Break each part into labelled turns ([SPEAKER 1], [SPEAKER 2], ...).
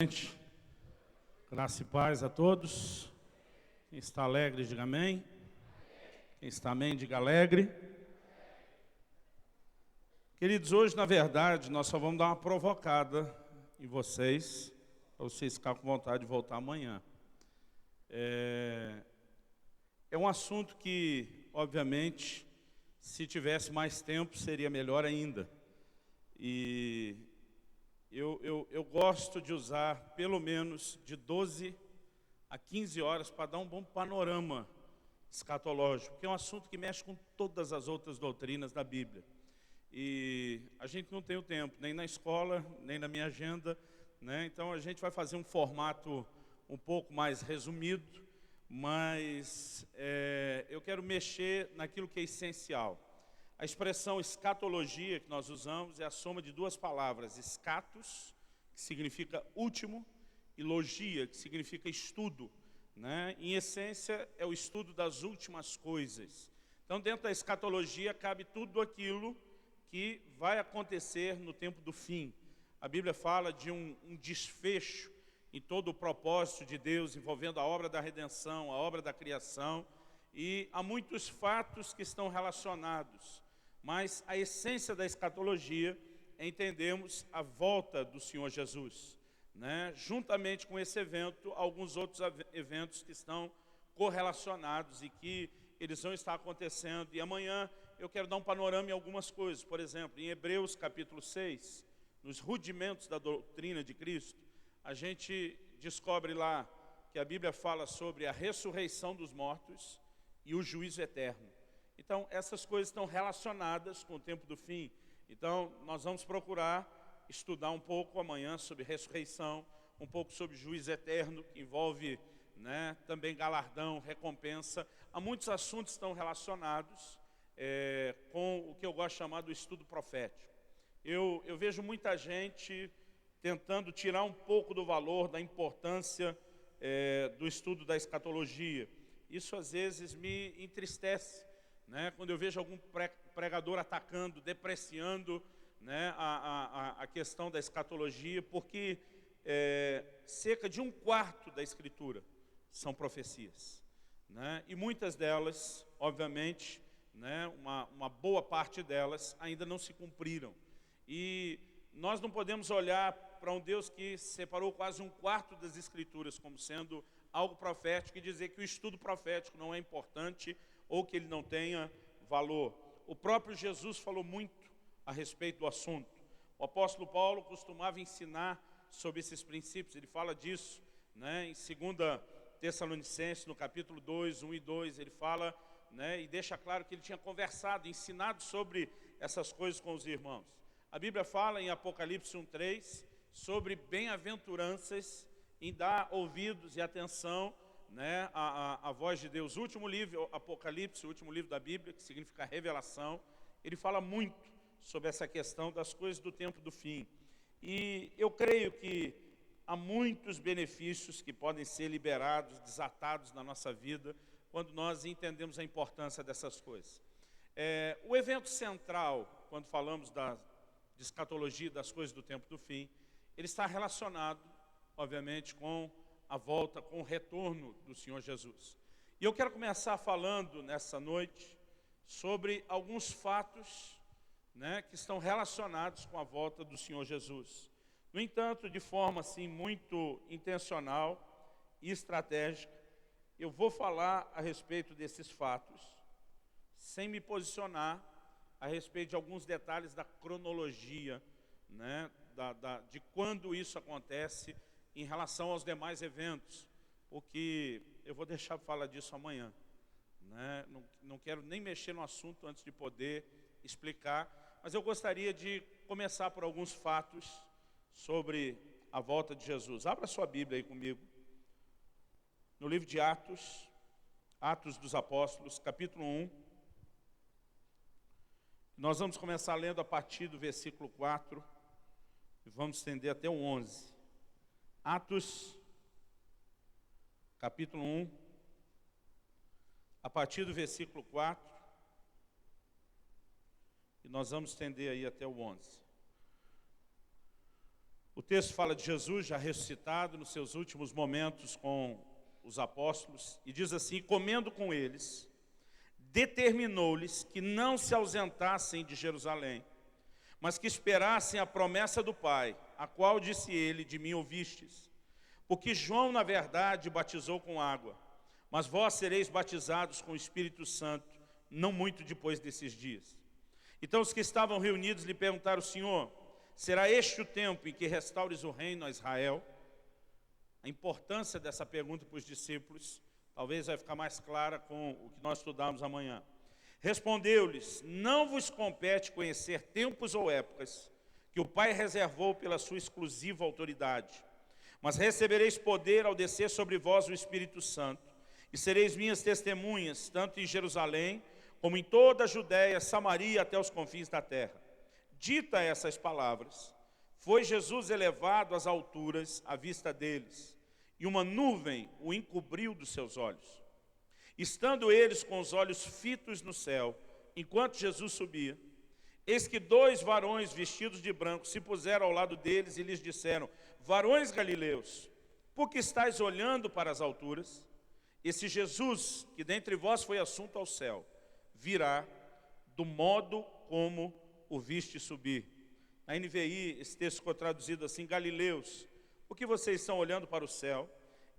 [SPEAKER 1] Gente, graça e paz a todos. Quem está alegre, diga amém. Quem está amém, diga alegre. Queridos, hoje, na verdade, nós só vamos dar uma provocada em vocês, para vocês ficarem com vontade de voltar amanhã. É um assunto que, obviamente, se tivesse mais tempo, seria melhor ainda. E eu gosto de usar pelo menos de 12 a 15 horas para dar um bom panorama escatológico, porque é um assunto que mexe com todas as outras doutrinas da Bíblia. E a gente não tem o tempo, nem na escola, nem na minha agenda, né? Então a gente vai fazer um formato um pouco mais resumido, mas eu quero mexer naquilo que é essencial. A expressão escatologia que nós usamos é a soma de duas palavras, escatos, que significa último, e logia, que significa estudo, né? Em essência, é o estudo das últimas coisas. Então, dentro da escatologia, cabe tudo aquilo que vai acontecer no tempo do fim. A Bíblia fala de um desfecho em todo o propósito de Deus, envolvendo a obra da redenção, a obra da criação, e há muitos fatos que estão relacionados. Mas a essência da escatologia é entendermos a volta do Senhor Jesus, né? Juntamente com esse evento, alguns outros eventos que estão correlacionados e que eles vão estar acontecendo. E amanhã eu quero dar um panorama em algumas coisas. Por exemplo, em Hebreus capítulo 6, nos rudimentos da doutrina de Cristo, a gente descobre lá que a Bíblia fala sobre a ressurreição dos mortos e o juízo eterno. Então, essas coisas estão relacionadas com o tempo do fim. Então, nós vamos procurar estudar um pouco amanhã sobre ressurreição, um pouco sobre juízo eterno, que envolve, né, também galardão, recompensa. Há muitos assuntos que estão relacionados com o que eu gosto de chamar do estudo profético. Eu vejo muita gente tentando tirar um pouco do valor, da importância do estudo da escatologia. Isso às vezes me entristece, né? Quando eu vejo algum pregador atacando, depreciando, né, a questão da escatologia, porque cerca de 1/4 da Escritura são profecias, né? E muitas delas, obviamente, né, uma boa parte delas ainda não se cumpriram. E nós não podemos olhar para um Deus que separou quase 1/4 das Escrituras como sendo algo profético e dizer que o estudo profético não é importante ou que ele não tenha valor. O próprio Jesus falou muito a respeito do assunto. O apóstolo Paulo costumava ensinar sobre esses princípios. Ele fala disso, né, em 2 Tessalonicenses, no capítulo 2, 1 e 2, ele fala, né, e deixa claro que ele tinha conversado, ensinado sobre essas coisas com os irmãos. A Bíblia fala em Apocalipse 1:3 sobre bem-aventuranças em dar ouvidos e atenção, né, a voz de Deus. O último livro, Apocalipse, o último livro da Bíblia, que significa revelação, ele fala muito sobre essa questão das coisas do tempo do fim. E eu creio que há muitos benefícios que podem ser liberados, desatados na nossa vida, quando nós entendemos a importância dessas coisas. O evento central, quando falamos de escatologia, das coisas do tempo do fim, ele está relacionado, obviamente, com a volta, com o retorno do Senhor Jesus. E eu quero começar falando nessa noite sobre alguns fatos, né, que estão relacionados com a volta do Senhor Jesus. No entanto, de forma assim muito intencional e estratégica, eu vou falar a respeito desses fatos, sem me posicionar a respeito de alguns detalhes da cronologia, né, de quando isso acontece em relação aos demais eventos, porque eu vou deixar para falar disso amanhã, né? Não quero nem mexer no assunto antes de poder explicar, mas eu gostaria de começar por alguns fatos sobre a volta de Jesus. Abra sua Bíblia aí comigo, no livro de Atos, Atos dos Apóstolos, capítulo 1. Nós vamos começar lendo a partir do versículo 4 e vamos estender até o 11. Atos, capítulo 1, a partir do versículo 4, e nós vamos estender aí até o 11. O texto fala de Jesus já ressuscitado nos seus últimos momentos com os apóstolos, e diz assim: comendo com eles, determinou-lhes que não se ausentassem de Jerusalém, mas que esperassem a promessa do Pai, a qual disse ele: de mim ouvistes. Porque João, na verdade, batizou com água, mas vós sereis batizados com o Espírito Santo, não muito depois desses dias. Então os que estavam reunidos lhe perguntaram: Senhor, será este o tempo em que restaures o reino a Israel? A importância dessa pergunta para os discípulos talvez vai ficar mais clara com o que nós estudamos amanhã. Respondeu-lhes: não vos compete conhecer tempos ou épocas que o Pai reservou pela sua exclusiva autoridade, mas recebereis poder ao descer sobre vós o Espírito Santo, e sereis minhas testemunhas, tanto em Jerusalém, como em toda a Judéia, Samaria, até os confins da terra. Dita essas palavras, foi Jesus elevado às alturas à vista deles, e uma nuvem o encobriu dos seus olhos. Estando eles com os olhos fitos no céu, enquanto Jesus subia, eis que 2 varões vestidos de branco se puseram ao lado deles e lhes disseram: varões galileus, por que estáis olhando para as alturas? Esse Jesus, que dentre vós foi assunto ao céu, virá do modo como o viste subir. Na NVI, esse texto ficou traduzido assim: galileus, por que vocês estão olhando para o céu?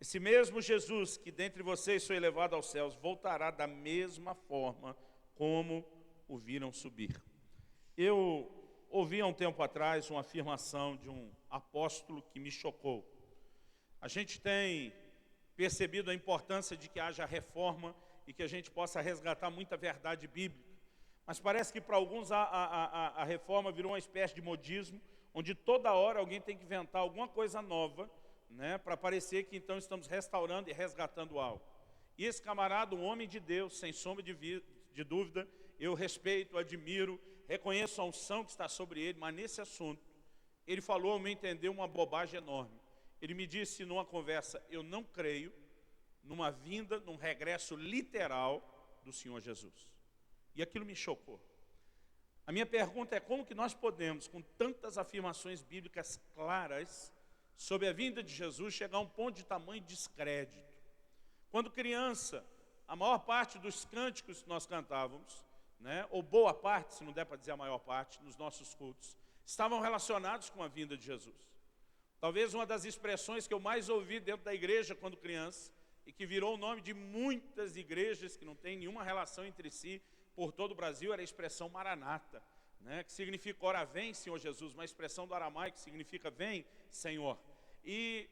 [SPEAKER 1] Esse mesmo Jesus, que dentre vocês foi elevado aos céus, voltará da mesma forma como o viram subir. Eu ouvi há um tempo atrás uma afirmação de um apóstolo que me chocou. A gente tem percebido a importância de que haja reforma e que a gente possa resgatar muita verdade bíblica. Mas parece que para alguns a reforma virou uma espécie de modismo, onde toda hora alguém tem que inventar alguma coisa nova, né, para parecer que então estamos restaurando e resgatando algo. E esse camarada, um homem de Deus, sem sombra de dúvida, eu respeito, admiro, reconheço a unção que está sobre ele, mas nesse assunto, ele falou, ao meu entender, uma bobagem enorme. Ele me disse numa conversa: eu não creio numa vinda, num regresso literal do Senhor Jesus. E aquilo me chocou. A minha pergunta é: como que nós podemos, com tantas afirmações bíblicas claras sobre a vinda de Jesus, chegar a um ponto de tamanho descrédito? Quando criança, a maior parte dos cânticos que nós cantávamos, né, ou boa parte, se não der para dizer a maior parte, nos nossos cultos, estavam relacionados com a vinda de Jesus. Talvez uma das expressões que eu mais ouvi dentro da igreja quando criança, e que virou o nome de muitas igrejas que não tem nenhuma relação entre si por todo o Brasil, era a expressão Maranata, né, que significa ora vem, Senhor Jesus, uma expressão do aramaico que significa vem, Senhor. E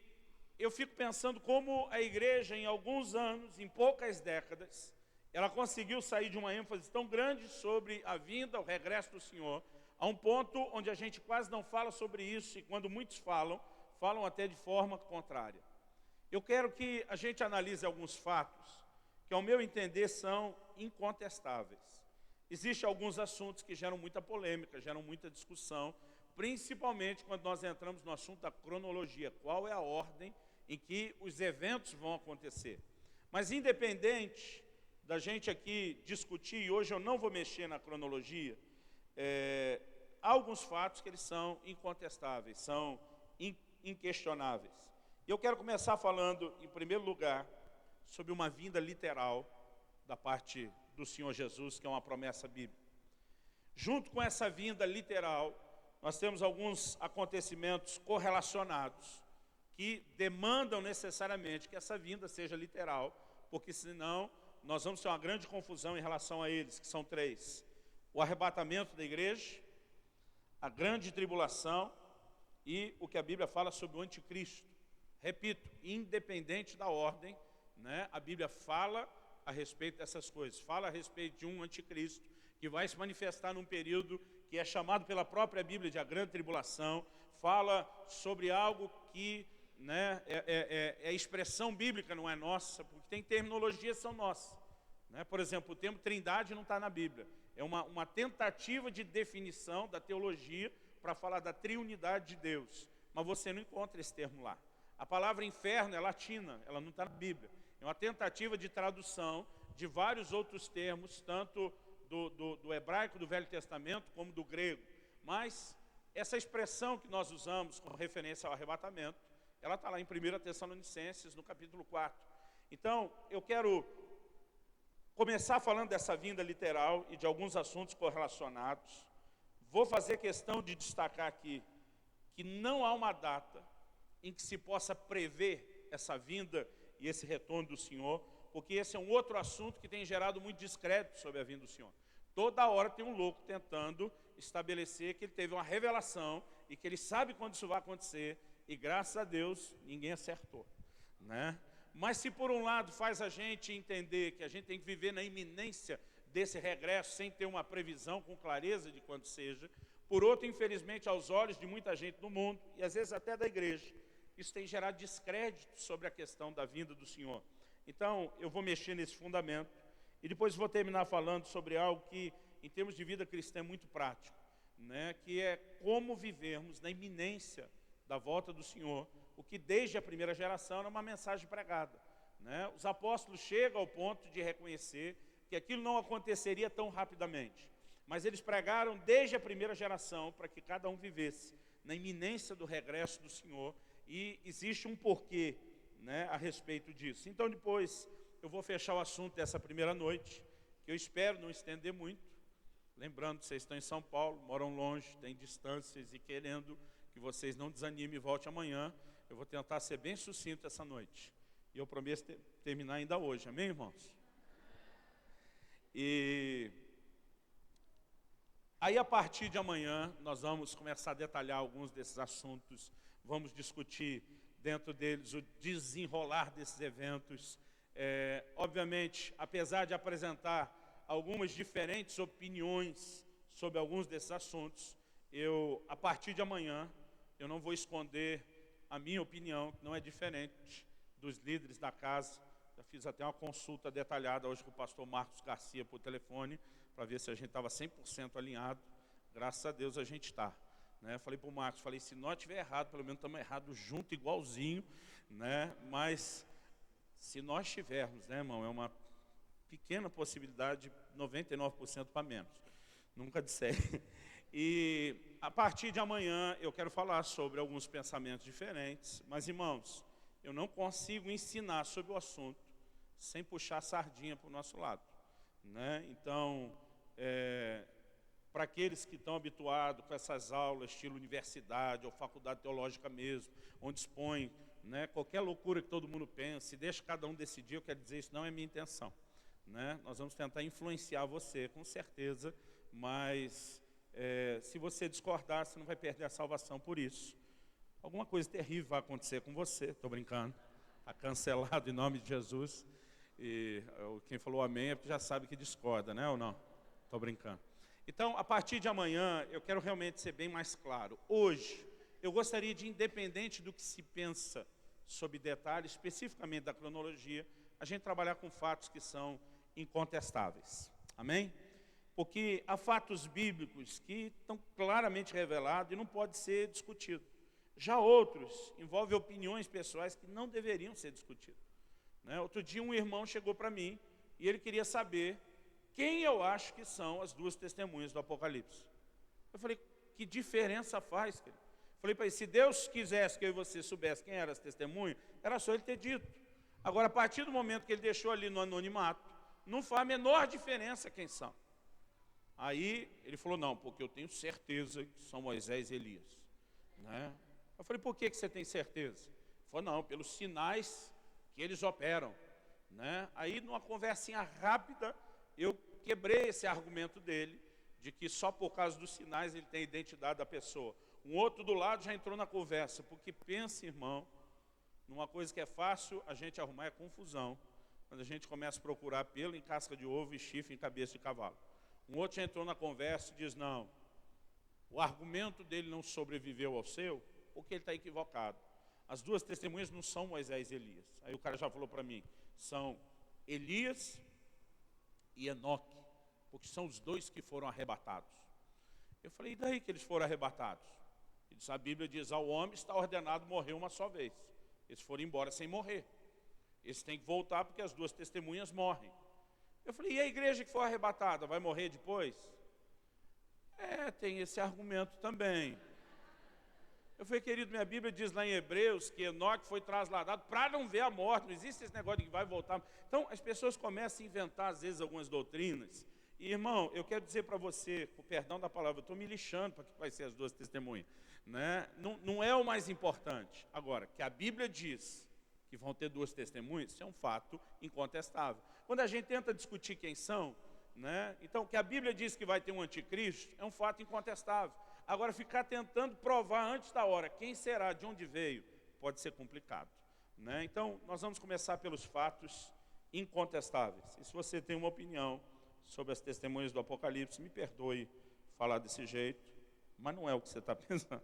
[SPEAKER 1] eu fico pensando como a igreja, em alguns anos, em poucas décadas, ela conseguiu sair de uma ênfase tão grande sobre a vinda, o regresso do Senhor, a um ponto onde a gente quase não fala sobre isso, e quando muitos falam, falam até de forma contrária. Eu quero que a gente analise alguns fatos que, ao meu entender, são incontestáveis. Existem alguns assuntos que geram muita polêmica, geram muita discussão, principalmente quando nós entramos no assunto da cronologia, qual é a ordem em que os eventos vão acontecer. Mas independente da gente aqui discutir, e hoje eu não vou mexer na cronologia, há alguns fatos que eles são incontestáveis, são inquestionáveis. E eu quero começar falando, em primeiro lugar, sobre uma vinda literal da parte do Senhor Jesus, que é uma promessa bíblica. Junto com essa vinda literal, nós temos alguns acontecimentos correlacionados que demandam necessariamente que essa vinda seja literal, porque senão nós vamos ter uma grande confusão em relação a eles, que são 3. O arrebatamento da igreja, a grande tribulação e o que a Bíblia fala sobre o anticristo. Repito, independente da ordem, né, a Bíblia fala a respeito dessas coisas. Fala a respeito de um anticristo que vai se manifestar num período que é chamado pela própria Bíblia de a grande tribulação. Fala sobre algo que, né, é expressão bíblica, não é nossa, porque tem terminologias que são nossas, né? Por exemplo, o termo trindade não está na Bíblia. É uma tentativa de definição da teologia para falar da triunidade de Deus. Mas você não encontra esse termo lá. A palavra inferno é latina, ela não está na Bíblia. É uma tentativa de tradução de vários outros termos, tanto do hebraico do Velho Testamento como do grego. Mas Essa expressão que nós usamos com referência ao arrebatamento, ela está lá em 1 Tessalonicenses, no capítulo 4. Então, eu quero começar falando dessa vinda literal e de alguns assuntos correlacionados. Vou fazer questão de destacar aqui que não há uma data em que se possa prever essa vinda e esse retorno do Senhor, porque esse é um outro assunto que tem gerado muito descrédito sobre a vinda do Senhor. Toda hora tem um louco tentando estabelecer que ele teve uma revelação e que ele sabe quando isso vai acontecer, e graças a Deus ninguém acertou, né? Mas se por um lado faz a gente entender que a gente tem que viver na iminência desse regresso sem ter uma previsão com clareza de quando seja, por outro, infelizmente, aos olhos de muita gente no mundo, e às vezes até da igreja, isso tem gerado descrédito sobre a questão da vinda do Senhor. Então, eu vou mexer nesse fundamento, e depois vou terminar falando sobre algo que, em termos de vida cristã, é muito prático, né? Que é como vivermos na iminência da volta do Senhor, o que desde a primeira geração era uma mensagem pregada, né? Os apóstolos chegam ao ponto de reconhecer que aquilo não aconteceria tão rapidamente, mas eles pregaram desde a primeira geração para que cada um vivesse na iminência do regresso do Senhor, e existe um porquê, né, a respeito disso. Então depois eu vou fechar o assunto dessa primeira noite, que eu espero não estender muito, lembrando que vocês estão em São Paulo, moram longe, têm distâncias, e querendo que vocês não desanimem e voltem amanhã, eu vou tentar ser bem sucinto essa noite. E eu prometo terminar ainda hoje, amém, irmãos? E aí, a partir de amanhã, nós vamos começar a detalhar alguns desses assuntos, vamos discutir dentro deles o desenrolar desses eventos. Obviamente, apesar de apresentar algumas diferentes opiniões sobre alguns desses assuntos, a partir de amanhã, eu não vou esconder a minha opinião, que não é diferente dos líderes da casa. Já fiz até uma consulta detalhada hoje com o pastor Marcos Garcia por telefone, para ver se a gente estava 100% alinhado. Graças a Deus a gente está, né? Falei para o Marcos, se nós estiver errado, pelo menos estamos errados junto, igualzinho, né? Mas se nós tivermos, né, irmão, é uma pequena possibilidade, 99% para menos. Nunca disser. E a partir de amanhã eu quero falar sobre alguns pensamentos diferentes, mas, irmãos, eu não consigo ensinar sobre o assunto sem puxar a sardinha para o nosso lado, né? Então, para aqueles que estão habituados com essas aulas, estilo universidade ou faculdade teológica mesmo, onde expõe, né, qualquer loucura que todo mundo pense, deixa cada um decidir, eu quero dizer, isso não é minha intenção, né? Nós vamos tentar influenciar você, com certeza, mas se você discordar, você não vai perder a salvação por isso. Alguma coisa terrível vai acontecer com você, estou brincando, está cancelado em nome de Jesus. E quem falou amém é porque já sabe que discorda, né, ou não? Estou brincando. Então, a partir de amanhã, eu quero realmente ser bem mais claro. Hoje, eu gostaria de, independente do que se pensa sobre detalhes, especificamente da cronologia, a gente trabalhar com fatos que são incontestáveis. Amém? Porque há fatos bíblicos que estão claramente revelados e não pode ser discutido. Já outros envolvem opiniões pessoais que não deveriam ser discutidas, né? Outro dia um irmão chegou para mim e ele queria saber quem eu acho que são as duas testemunhas do Apocalipse. Eu falei, que diferença faz, querido? Falei para ele, se Deus quisesse que eu e você soubesse quem eram as testemunhas, era só ele ter dito. Agora, a partir do momento que ele deixou ali no anonimato, não faz a menor diferença quem são. Aí ele falou, não, porque eu tenho certeza que são Moisés e Elias, né? Eu falei, por que você tem certeza? Ele falou, não, pelos sinais que eles operam, né? Aí, numa conversinha rápida, eu quebrei esse argumento dele, de que só por causa dos sinais ele tem a identidade da pessoa. Um outro do lado já entrou na conversa, porque pensa, irmão, numa coisa que é fácil a gente arrumar é confusão, quando a gente começa a procurar pelo em casca de ovo e chifre em cabeça de cavalo. Um outro já entrou na conversa e diz, não, o argumento dele não sobreviveu ao seu, porque ele está equivocado. As duas testemunhas não são Moisés e Elias. Aí o cara já falou para mim, são Elias e Enoque, porque são os dois que foram arrebatados. Eu falei, e daí que eles foram arrebatados? Ele disse, a Bíblia diz, ao homem está ordenado morrer uma só vez. Eles foram embora sem morrer. Eles têm que voltar porque as duas testemunhas morrem. Eu falei, e a igreja que foi arrebatada, vai morrer depois? Tem esse argumento também. Eu falei, querido, minha Bíblia diz lá em Hebreus que Enoque foi trasladado para não ver a morte, não existe esse negócio de que vai voltar. Então, as pessoas começam a inventar, às vezes, algumas doutrinas. E, irmão, eu quero dizer para você, com o perdão da palavra, eu estou me lixando para que vai ser as duas testemunhas. Né? Não é o mais importante. Agora, que a Bíblia diz que vão ter duas testemunhas, isso é um fato incontestável. Quando a gente tenta discutir quem são, né? Então, que a Bíblia diz que vai ter um anticristo, é um fato incontestável. Agora, ficar tentando provar antes da hora quem será, de onde veio, pode ser complicado. Né? Então, nós vamos começar pelos fatos incontestáveis. E se você tem uma opinião sobre as testemunhas do Apocalipse, me perdoe falar desse jeito, mas não é o que você está pensando.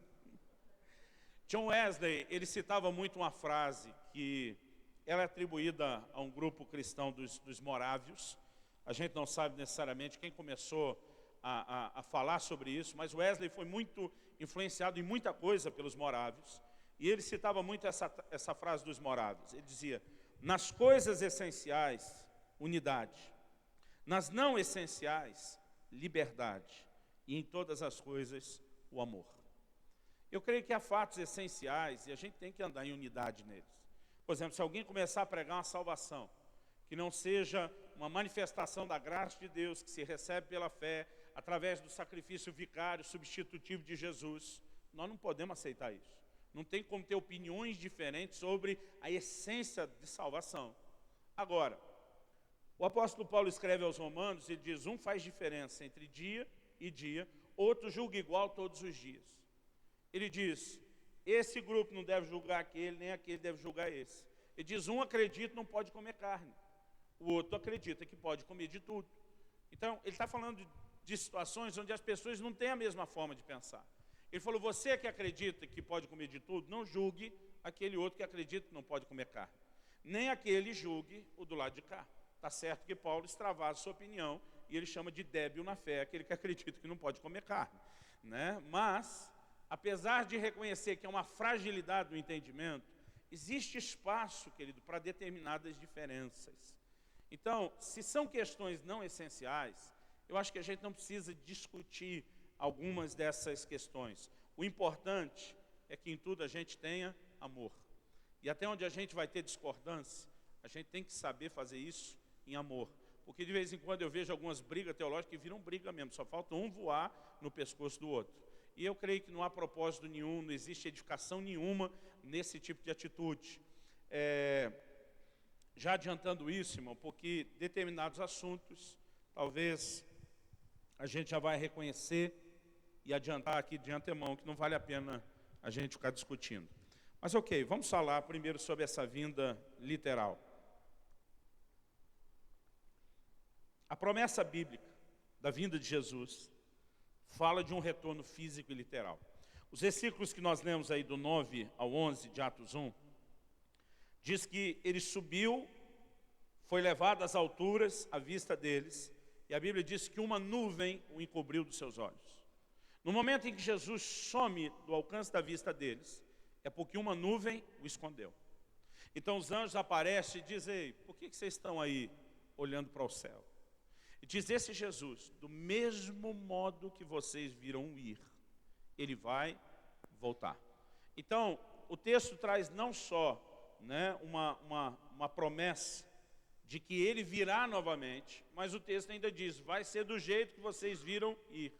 [SPEAKER 1] John Wesley, ele citava muito uma frase que ela é atribuída a um grupo cristão dos morávios. A gente não sabe necessariamente quem começou a falar sobre isso, mas Wesley foi muito influenciado em muita coisa pelos morávios. E ele citava muito essa frase dos morávios. Ele dizia, nas coisas essenciais, unidade. Nas não essenciais, liberdade. E em todas as coisas, o amor. Eu creio que há fatos essenciais e a gente tem que andar em unidade neles. Por exemplo, se alguém começar a pregar uma salvação, que não seja uma manifestação da graça de Deus, que se recebe pela fé, através do sacrifício vicário, substitutivo de Jesus, nós não podemos aceitar isso. Não tem como ter opiniões diferentes sobre a essência de salvação. Agora, o apóstolo Paulo escreve aos Romanos, ele diz, um faz diferença entre dia e dia, outro julga igual todos os dias. Ele diz, esse grupo não deve julgar aquele, nem aquele deve julgar esse. Ele diz, um acredita não pode comer carne, o outro acredita que pode comer de tudo. Então, ele está falando de situações onde as pessoas não têm a mesma forma de pensar. Ele falou, você que acredita que pode comer de tudo, não julgue aquele outro que acredita que não pode comer carne. Nem aquele julgue o do lado de cá. Está certo que Paulo extravasa sua opinião e ele chama de débil na fé, aquele que acredita que não pode comer carne. Né? Mas, apesar de reconhecer que é uma fragilidade do entendimento, existe espaço, querido, para determinadas diferenças. Então, se são questões não essenciais, eu acho que a gente não precisa discutir algumas dessas questões. O importante é que em tudo a gente tenha amor. E até onde a gente vai ter discordância, a gente tem que saber fazer isso em amor. Porque de vez em quando eu vejo algumas brigas teológicas que viram briga mesmo, só falta um voar no pescoço do outro. E eu creio que não há propósito nenhum, não existe edificação nenhuma nesse tipo de atitude. Já adiantando isso, irmão, porque determinados assuntos, talvez a gente já vai reconhecer e adiantar aqui de antemão que não vale a pena a gente ficar discutindo. Mas ok, vamos falar primeiro sobre essa vinda literal. A promessa bíblica da vinda de Jesus fala de um retorno físico e literal. Os versículos que nós lemos aí do 9 ao 11 de Atos 1, diz que ele subiu, foi levado às alturas à vista deles, e a Bíblia diz que uma nuvem o encobriu dos seus olhos. No momento em que Jesus some do alcance da vista deles, é porque uma nuvem o escondeu. Então os anjos aparecem e dizem, ei, por que vocês estão aí olhando para o céu? E diz, esse Jesus, do mesmo modo que vocês viram ir, ele vai voltar. Então, o texto traz não só, né, uma promessa de que ele virá novamente, mas o texto ainda diz, vai ser do jeito que vocês viram ir.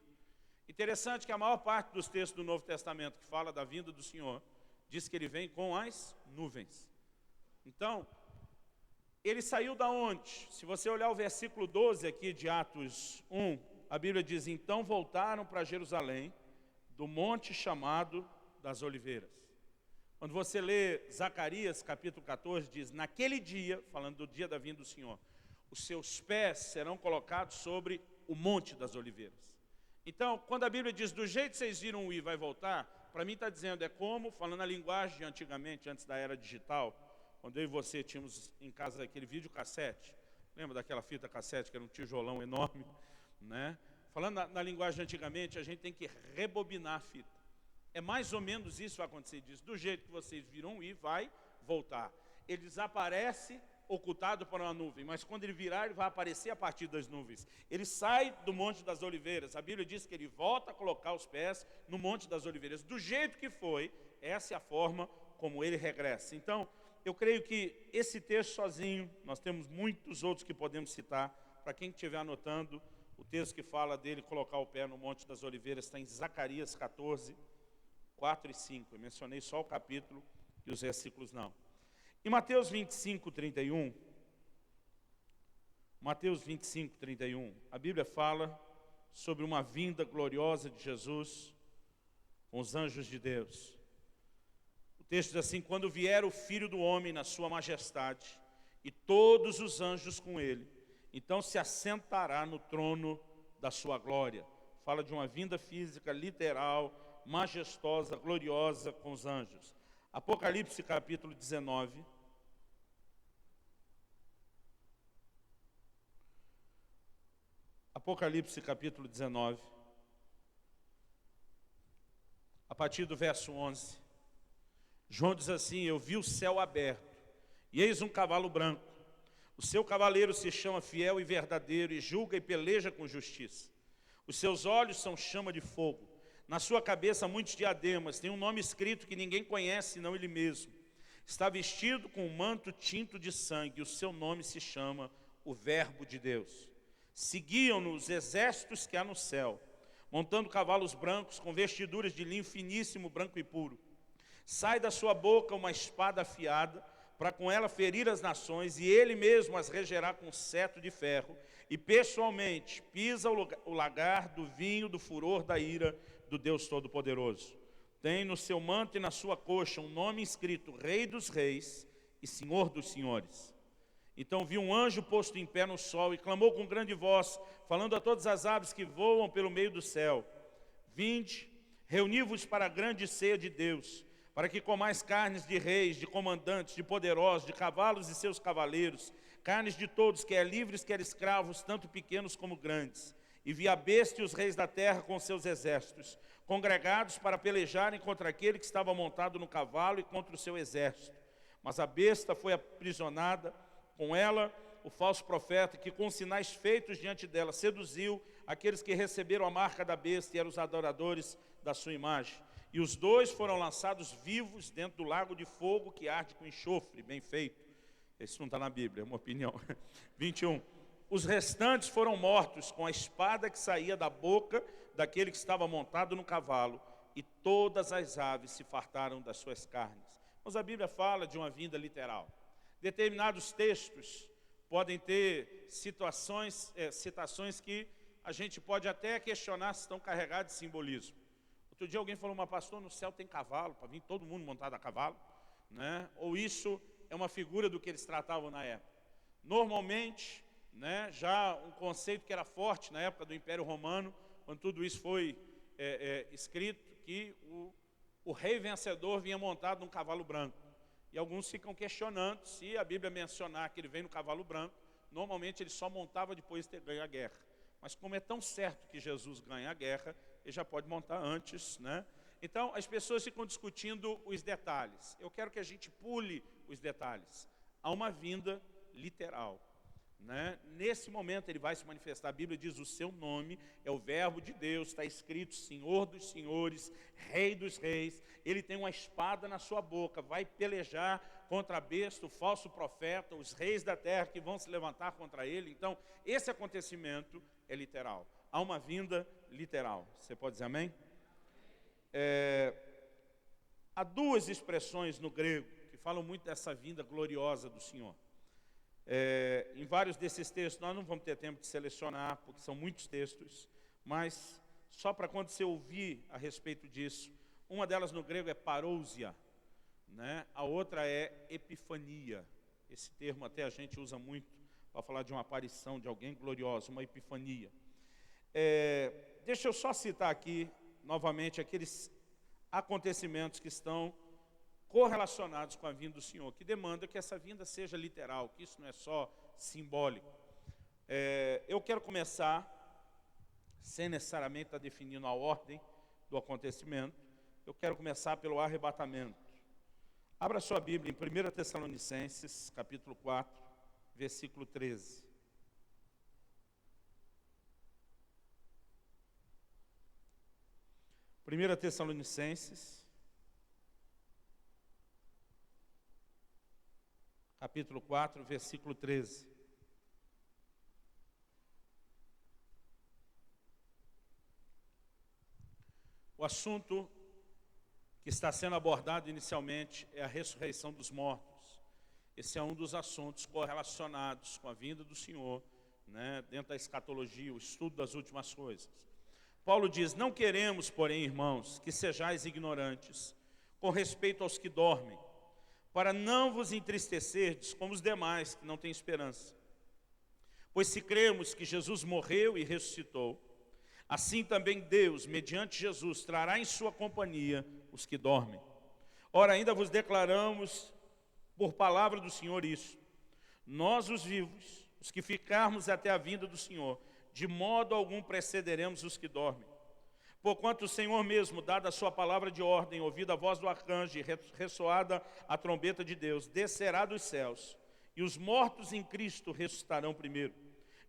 [SPEAKER 1] Interessante que a maior parte dos textos do Novo Testamento que fala da vinda do Senhor, diz que ele vem com as nuvens. Então, ele saiu da onde? Se você olhar o versículo 12 aqui de Atos 1, a Bíblia diz, então voltaram para Jerusalém, do monte chamado das Oliveiras. Quando você lê Zacarias capítulo 14, diz, naquele dia, falando do dia da vinda do Senhor, os seus pés serão colocados sobre o monte das Oliveiras. Então, quando a Bíblia diz, do jeito que vocês viram ir, vai voltar, para mim está dizendo, é como, falando a linguagem de antigamente, antes da era digital, quando eu e você tínhamos em casa aquele videocassete, lembra daquela fita cassete que era um tijolão enorme, né? Falando na linguagem de antigamente, a gente tem que rebobinar a fita. É mais ou menos isso que vai acontecer, diz, do jeito que vocês viram ir, vai voltar. Ele desaparece ocultado por uma nuvem, mas quando ele virar, ele vai aparecer a partir das nuvens. Ele sai do Monte das Oliveiras. A Bíblia diz que ele volta a colocar os pés no Monte das Oliveiras. Do jeito que foi, essa é a forma como ele regressa. Então, eu creio que esse texto sozinho, nós temos muitos outros que podemos citar. Para quem estiver anotando, o texto que fala dele colocar o pé no Monte das Oliveiras está em Zacarias 14, 4 e 5. Eu mencionei só o capítulo e os versículos não. Em Mateus 25, 31, a Bíblia fala sobre uma vinda gloriosa de Jesus com os anjos de Deus. O texto diz assim: quando vier o Filho do Homem na sua majestade e todos os anjos com ele, então se assentará no trono da sua glória. Fala de uma vinda física, literal, majestosa, gloriosa com os anjos. Apocalipse capítulo 19. Apocalipse capítulo 19, a partir do verso 11, João diz assim: eu vi o céu aberto, e eis um cavalo branco. O seu cavaleiro se chama Fiel e Verdadeiro, e julga e peleja com justiça. Os seus olhos são chama de fogo, na sua cabeça muitos diademas, tem um nome escrito que ninguém conhece, senão ele mesmo. Está vestido com um manto tinto de sangue, e o seu nome se chama o Verbo de Deus. Seguiam-no os exércitos que há no céu, montando cavalos brancos com vestiduras de linho finíssimo, branco e puro. Sai da sua boca uma espada afiada, para com ela ferir as nações, e ele mesmo as regerá com cetro de ferro, e pessoalmente pisa o lagar do vinho do furor da ira do Deus Todo-Poderoso. Tem no seu manto e na sua coxa um nome escrito: Rei dos Reis e Senhor dos Senhores. Então vi um anjo posto em pé no sol e clamou com grande voz, falando a todas as aves que voam pelo meio do céu: vinde, reuni-vos para a grande ceia de Deus, para que comais carnes de reis, de comandantes, de poderosos, de cavalos e seus cavaleiros, carnes de todos, quer livres, quer escravos, tanto pequenos como grandes. E vi a besta e os reis da terra com seus exércitos, congregados para pelejarem contra aquele que estava montado no cavalo e contra o seu exército. Mas a besta foi aprisionada, com ela o falso profeta, que com sinais feitos diante dela seduziu aqueles que receberam a marca da besta e eram os adoradores da sua imagem. E os dois foram lançados vivos dentro do lago de fogo que arde com enxofre, bem feito. Isso não está na Bíblia, é uma opinião. 21. Os restantes foram mortos com a espada que saía da boca daquele que estava montado no cavalo, e todas as aves se fartaram das suas carnes. Mas a Bíblia fala de uma vinda literal. Determinados textos podem ter citações que a gente pode até questionar se estão carregados de simbolismo. Outro dia alguém falou: mas pastor, no céu tem cavalo, para vir todo mundo montado a cavalo, né? Ou isso é uma figura do que eles tratavam na época. Normalmente, né, já um conceito que era forte na época do Império Romano, quando tudo isso foi escrito, que o rei vencedor vinha montado num cavalo branco. E alguns ficam questionando se a Bíblia mencionar que ele vem no cavalo branco, normalmente ele só montava depois de ter ganho a guerra. Mas como é tão certo que Jesus ganha a guerra, ele já pode montar antes, né? Então, as pessoas ficam discutindo os detalhes. Eu quero que a gente pule os detalhes. Há uma vinda literal, né? Nesse momento ele vai se manifestar. A Bíblia diz: o seu nome é o Verbo de Deus, está escrito Senhor dos Senhores, Rei dos Reis. Ele tem uma espada na sua boca, vai pelejar contra a besta, o falso profeta, os reis da terra que vão se levantar contra ele. Então, esse acontecimento é literal. Há uma vinda literal. Você pode dizer amém? Há duas expressões no grego que falam muito dessa vinda gloriosa do Senhor. Em vários desses textos, nós não vamos ter tempo de selecionar, porque são muitos textos, mas só para quando você ouvir a respeito disso, uma delas no grego é parousia, né? A outra é epifania. Esse termo até a gente usa muito para falar de uma aparição de alguém glorioso, uma epifania. Deixa eu só citar aqui, novamente, aqueles acontecimentos que estão correlacionados com a vinda do Senhor, que demanda que essa vinda seja literal, que isso não é só simbólico. Eu quero começar, sem necessariamente estar definindo a ordem do acontecimento, eu quero começar pelo arrebatamento. Abra sua Bíblia em 1 Tessalonicenses, capítulo 4. versículo 13. Primeira Tessalonicenses, capítulo 4, versículo 13. O assunto que está sendo abordado inicialmente é a ressurreição dos mortos. Esse é um dos assuntos correlacionados com a vinda do Senhor, né, dentro da escatologia, o estudo das últimas coisas. Paulo diz: não queremos, porém, irmãos, que sejais ignorantes com respeito aos que dormem, para não vos entristecerdes como os demais que não têm esperança. Pois se cremos que Jesus morreu e ressuscitou, assim também Deus, mediante Jesus, trará em sua companhia os que dormem. Ora, ainda vos declaramos por palavra do Senhor isso: nós os vivos, os que ficarmos até a vinda do Senhor, de modo algum precederemos os que dormem. Porquanto o Senhor mesmo, dada a sua palavra de ordem, ouvida a voz do arcanjo e ressoada a trombeta de Deus, descerá dos céus, e os mortos em Cristo ressuscitarão primeiro.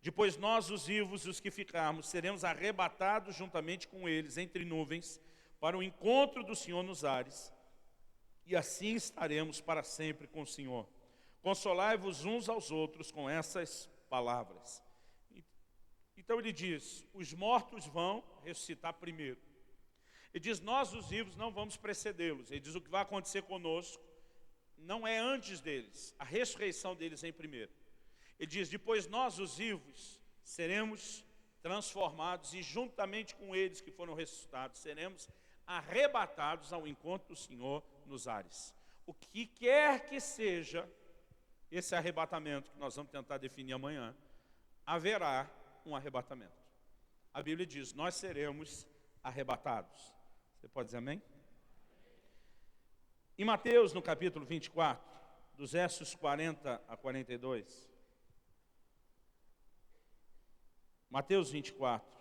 [SPEAKER 1] Depois nós, os vivos, os que ficarmos, seremos arrebatados juntamente com eles entre nuvens, para o encontro do Senhor nos ares, e assim estaremos para sempre com o Senhor. Consolai-vos uns aos outros com essas palavras. Então ele diz: os mortos vão ressuscitar primeiro. Ele diz: nós, os vivos, não vamos precedê-los. Ele diz: o que vai acontecer conosco não é antes deles, a ressurreição deles em primeiro. Ele diz: depois nós, os vivos, seremos transformados e juntamente com eles que foram ressuscitados, seremos arrebatados ao encontro do Senhor nos ares. O que quer que seja esse arrebatamento, que nós vamos tentar definir amanhã, haverá um arrebatamento. A Bíblia diz: nós seremos arrebatados. Você pode dizer amém? Em Mateus, no capítulo 24, dos versos 40 a 42. Mateus 24,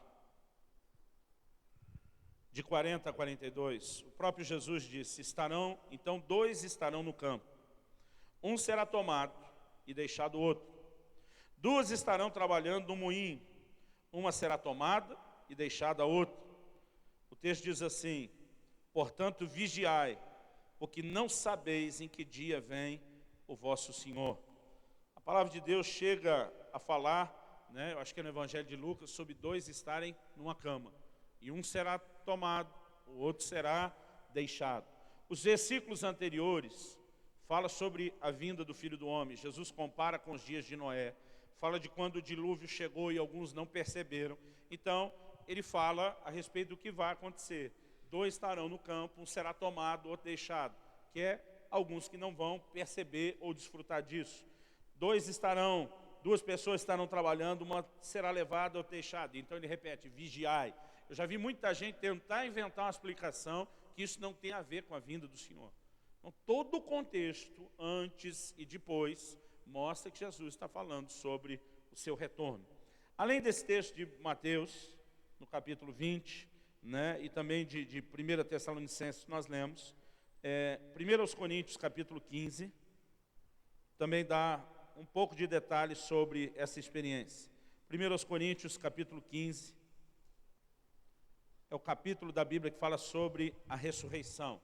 [SPEAKER 1] de 40 a 42, o próprio Jesus disse: então 2 estarão no campo, um será tomado e deixado o outro. 2 estarão trabalhando no moinho, uma será tomada e deixada a outra. O texto diz assim: portanto vigiai, porque não sabeis em que dia vem o vosso Senhor. A palavra de Deus chega a falar, eu acho que é no Evangelho de Lucas, sobre 2 estarem numa cama, e um será tomado, o outro será deixado. Os versículos anteriores falam sobre a vinda do Filho do Homem. Jesus compara com os dias de Noé, fala de quando o dilúvio chegou e alguns não perceberam. Então, ele fala a respeito do que vai acontecer. 2 estarão no campo, um será tomado, outro deixado, que é alguns que não vão perceber ou desfrutar disso. 2 pessoas estarão trabalhando, uma será levada ou deixada. Então ele repete: vigiai. Eu já vi muita gente tentar inventar uma explicação que isso não tem a ver com a vinda do Senhor. Então, todo o contexto, antes e depois, mostra que Jesus está falando sobre o seu retorno. Além desse texto de Mateus, no capítulo 20, e também de 1 Tessalonicenses, nós lemos, 1 Coríntios, capítulo 15, também dá um pouco de detalhes sobre essa experiência. 1 Coríntios, capítulo 15, é o capítulo da Bíblia que fala sobre a ressurreição.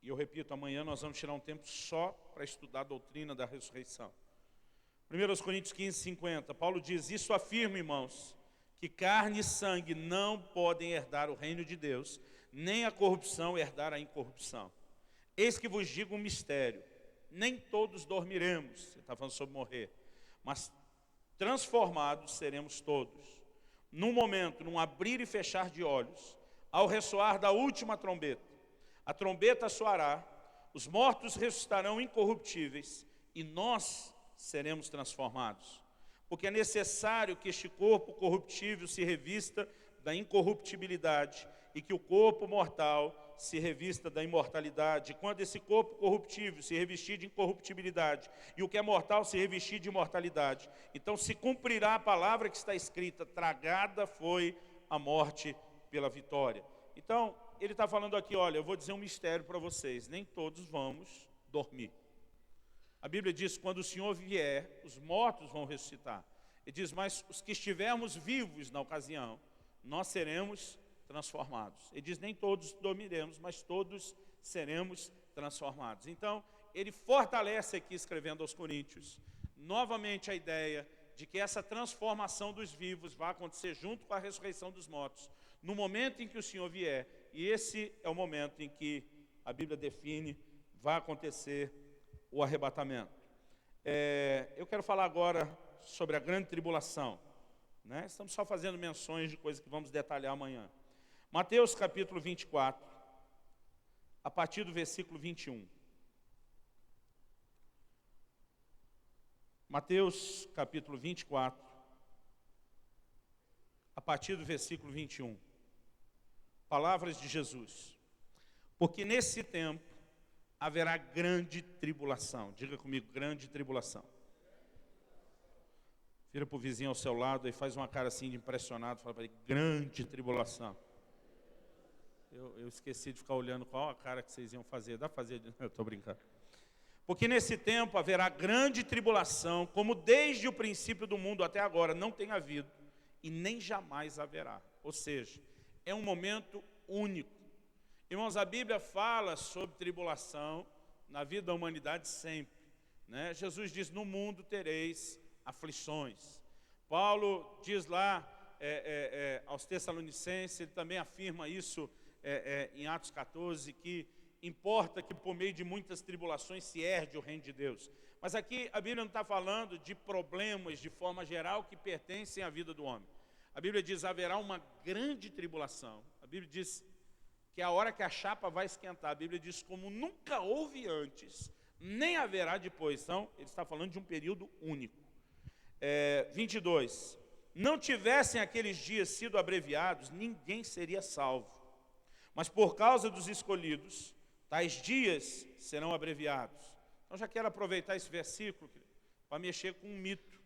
[SPEAKER 1] E eu repito, amanhã nós vamos tirar um tempo só para estudar a doutrina da ressurreição. 1 Coríntios 15, 50, Paulo diz: isso afirma, irmãos, que carne e sangue não podem herdar o reino de Deus, nem a corrupção herdar a incorrupção. Eis que vos digo um mistério: nem todos dormiremos, ele está falando sobre morrer, mas transformados seremos todos. Num momento, num abrir e fechar de olhos, ao ressoar da última trombeta, a trombeta soará, os mortos ressuscitarão incorruptíveis e nós seremos transformados. Porque é necessário que este corpo corruptível se revista da incorruptibilidade e que o corpo mortal se revista da imortalidade. Quando esse corpo corruptível se revestir de incorruptibilidade e o que é mortal se revestir de imortalidade, então se cumprirá a palavra que está escrita: tragada foi a morte pela vitória. Então, ele está falando aqui: olha, eu vou dizer um mistério para vocês, nem todos vamos dormir. A Bíblia diz, quando o Senhor vier, os mortos vão ressuscitar. Ele diz, mas os que estivermos vivos na ocasião, nós seremos transformados. Ele diz, nem todos dormiremos, mas todos seremos transformados. Então, ele fortalece aqui, escrevendo aos Coríntios, novamente a ideia de que essa transformação dos vivos vai acontecer junto com a ressurreição dos mortos, no momento em que o Senhor vier. E esse é o momento em que a Bíblia define, vai acontecer o arrebatamento. Eu quero falar agora sobre a grande tribulação, né? Estamos só fazendo menções de coisas que vamos detalhar amanhã. Mateus capítulo 24, a partir do versículo 21. Mateus capítulo 24, a partir do versículo 21. Palavras de Jesus. Porque nesse tempo haverá grande tribulação. Diga comigo, grande tribulação. Vira para o vizinho ao seu lado e faz uma cara assim de impressionado. Fala para ele, grande tribulação. Eu esqueci de ficar olhando qual a cara que vocês iam fazer. Dá para fazer? Eu estou brincando. Porque nesse tempo haverá grande tribulação, como desde o princípio do mundo até agora não tem havido, e nem jamais haverá. Ou seja, é um momento único. Irmãos, a Bíblia fala sobre tribulação na vida da humanidade sempre, né? Jesus diz, no mundo tereis aflições. Paulo diz lá aos Tessalonicenses, ele também afirma isso em Atos 14, que importa que por meio de muitas tribulações se herde o reino de Deus. Mas aqui a Bíblia não está falando de problemas de forma geral que pertencem à vida do homem. A Bíblia diz, haverá uma grande tribulação. A Bíblia diz que a hora que a chapa vai esquentar, a Bíblia diz como nunca houve antes, nem haverá depois. Então, ele está falando de um período único. 22. Não tivessem aqueles dias sido abreviados, ninguém seria salvo. Mas por causa dos escolhidos, tais dias serão abreviados. Então já quero aproveitar esse versículo para mexer com um mito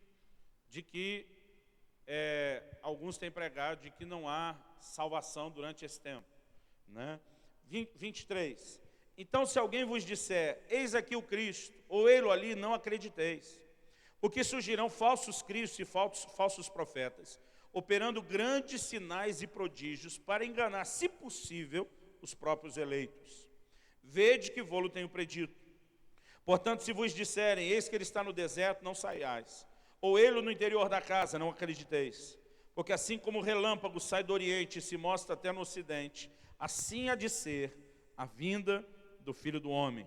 [SPEAKER 1] de que alguns têm pregado de que não há salvação durante esse tempo, né? 23. Então se alguém vos disser, eis aqui o Cristo, ou ele ali, não acrediteis. Porque surgirão falsos cristos e falsos profetas, operando grandes sinais e prodígios para enganar, se possível, os próprios eleitos. Vede que vô-lo tenho predito. Portanto, se vos disserem, eis que ele está no deserto, não saiais. Ou ele no interior da casa, não acrediteis. Porque assim como o relâmpago sai do oriente e se mostra até no ocidente, assim há de ser a vinda do Filho do Homem.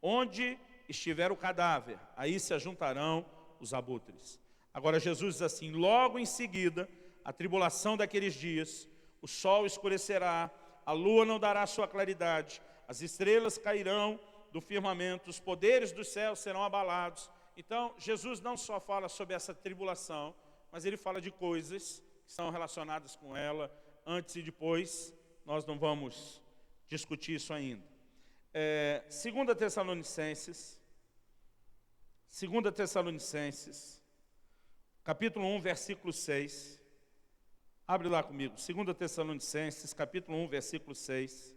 [SPEAKER 1] Onde estiver o cadáver, aí se ajuntarão os abutres. Agora Jesus diz assim, logo em seguida, a tribulação daqueles dias, o sol escurecerá, a lua não dará sua claridade, as estrelas cairão do firmamento, os poderes dos céus serão abalados. Então, Jesus não só fala sobre essa tribulação, mas ele fala de coisas que são relacionadas com ela, antes e depois. Nós não vamos discutir isso ainda. 2 Tessalonicenses, capítulo 1, versículo 6. Abre lá comigo, 2 Tessalonicenses, capítulo 1, versículo 6.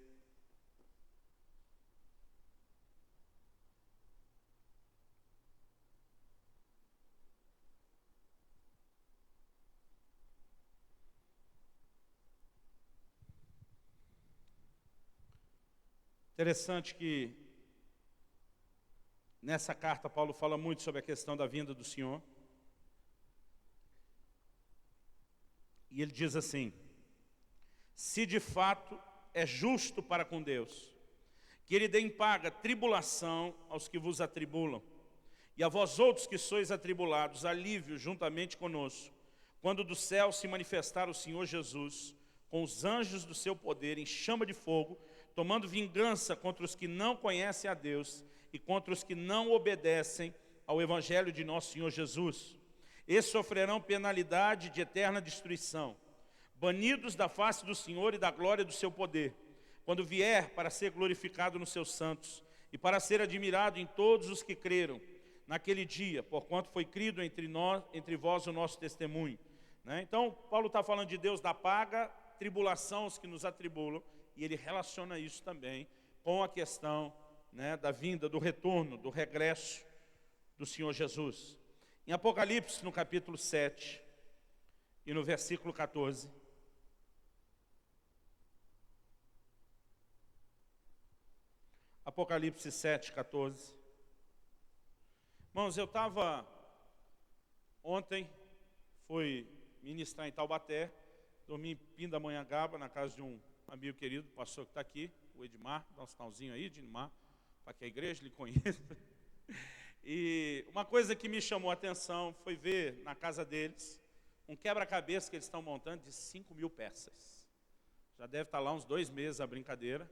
[SPEAKER 1] Interessante que nessa carta Paulo fala muito sobre a questão da vinda do Senhor. E ele diz assim, se de fato é justo para com Deus, que ele dê em paga tribulação aos que vos atribulam, e a vós outros que sois atribulados, alívio juntamente conosco, quando do céu se manifestar o Senhor Jesus, com os anjos do seu poder em chama de fogo, tomando vingança contra os que não conhecem a Deus e contra os que não obedecem ao Evangelho de nosso Senhor Jesus. Esses sofrerão penalidade de eterna destruição, banidos da face do Senhor e da glória do seu poder, quando vier para ser glorificado nos seus santos e para ser admirado em todos os que creram naquele dia, porquanto foi crido entre vós o nosso testemunho. Né? Então, Paulo está falando de Deus da paga, tribulação aos que nos atribulam, e ele relaciona isso também com a questão, né, da vinda, do retorno, do regresso do Senhor Jesus. Em Apocalipse, no capítulo 7 e no versículo 14. Apocalipse 7, 14. Irmãos, eu estava ontem, fui ministrar em Taubaté, dormi em Pindamonhangaba, na casa de um amigo querido, pastor que está aqui, o Edmar, dá um sinalzinho aí, Edmar, para que a igreja lhe conheça. E uma coisa que me chamou a atenção foi ver na casa deles um quebra-cabeça que eles estão montando de 5.000 peças. Já deve estar lá uns 2 meses a brincadeira,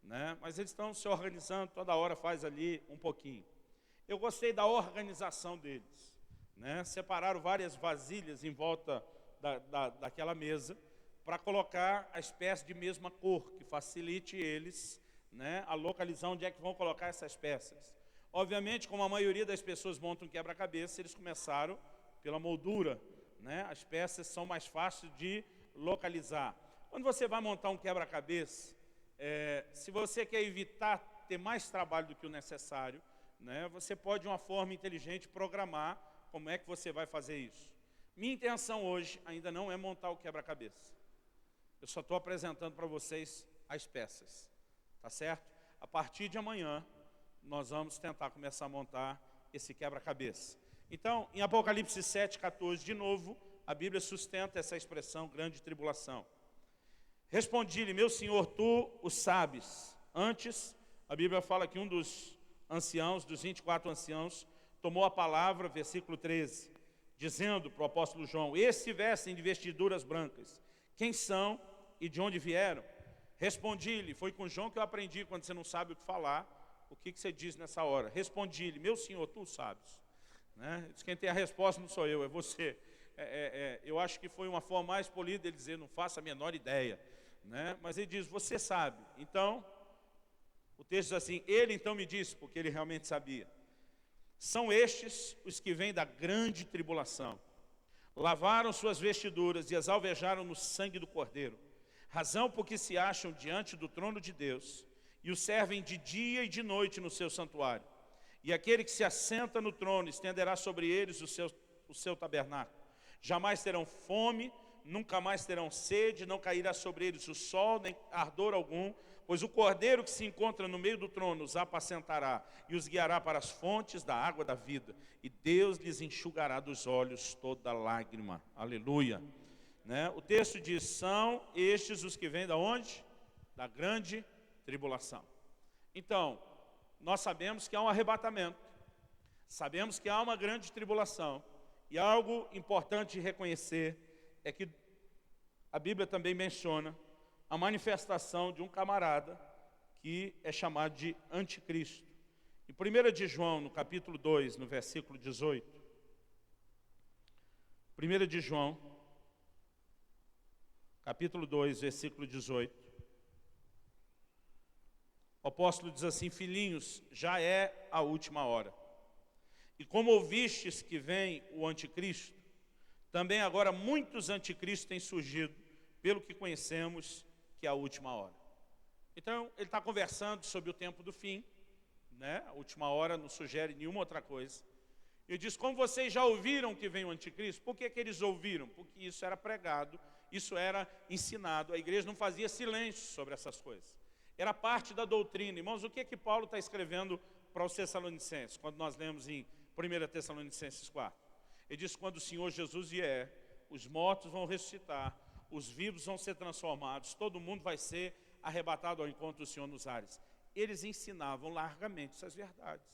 [SPEAKER 1] né? Mas eles estão se organizando, toda hora faz ali um pouquinho. Eu gostei da organização deles, né? Separaram várias vasilhas em volta daquela mesa para colocar a espécie de mesma cor, que facilite eles, né, a localizar onde é que vão colocar essas peças. Obviamente, como a maioria das pessoas montam um quebra-cabeça, eles começaram pela moldura, né? As peças são mais fáceis de localizar. Quando você vai montar um quebra-cabeça, se você quer evitar ter mais trabalho do que o necessário, né, você pode, de uma forma inteligente, programar como é que você vai fazer isso. Minha intenção hoje ainda não é montar o quebra-cabeça. Eu só estou apresentando para vocês as peças, tá certo? A partir de amanhã, nós vamos tentar começar a montar esse quebra-cabeça. Então, em Apocalipse 7, 14, de novo, a Bíblia sustenta essa expressão, grande tribulação. Respondi-lhe, meu Senhor, tu o sabes. Antes, a Bíblia fala que um dos anciãos, dos 24 anciãos, tomou a palavra, versículo 13, dizendo para o apóstolo João, estes vestem de vestiduras brancas, quem são e de onde vieram? Respondi-lhe, foi com João que eu aprendi, quando você não sabe o que falar, o que você diz nessa hora? Respondi-lhe, meu Senhor, tu sabes. Né? Quem tem a resposta não sou eu, é você. Eu acho que foi uma forma mais polida de ele dizer, não faço a menor ideia. Né? Mas ele diz, você sabe. Então, o texto diz assim, ele então me disse, porque ele realmente sabia. São estes os que vêm da grande tribulação. Lavaram suas vestiduras e as alvejaram no sangue do Cordeiro. Razão por que se acham diante do trono de Deus e o servem de dia e de noite no seu santuário. E aquele que se assenta no trono estenderá sobre eles o seu tabernáculo. Jamais terão fome, nunca mais terão sede, não cairá sobre eles o sol, nem ardor algum, pois o Cordeiro que se encontra no meio do trono os apacentará e os guiará para as fontes da água da vida. E Deus lhes enxugará dos olhos toda lágrima. Aleluia. Né? O texto diz, são estes os que vêm da onde? Da grande tribulação. Então, nós sabemos que há um arrebatamento, sabemos que há uma grande tribulação, e algo importante de reconhecer é que a Bíblia também menciona a manifestação de um camarada que é chamado de anticristo. Em 1 de João, no capítulo 2, no versículo 18, 1 de João, capítulo 2, versículo 18, o apóstolo diz assim, filhinhos, já é a última hora. E como ouvistes que vem o anticristo, também agora muitos anticristos têm surgido, pelo que conhecemos que é a última hora. Então, ele está conversando sobre o tempo do fim, né? A última hora não sugere nenhuma outra coisa. Ele diz, como vocês já ouviram que vem o anticristo, por que eles ouviram? Porque isso era pregado, isso era ensinado, a igreja não fazia silêncio sobre essas coisas. Era parte da doutrina. Irmãos, o que é que Paulo está escrevendo para os Tessalonicenses, quando nós lemos em 1 Tessalonicenses 4? Ele diz, quando o Senhor Jesus vier, os mortos vão ressuscitar, os vivos vão ser transformados, todo mundo vai ser arrebatado ao encontro do Senhor nos ares. Eles ensinavam largamente essas verdades.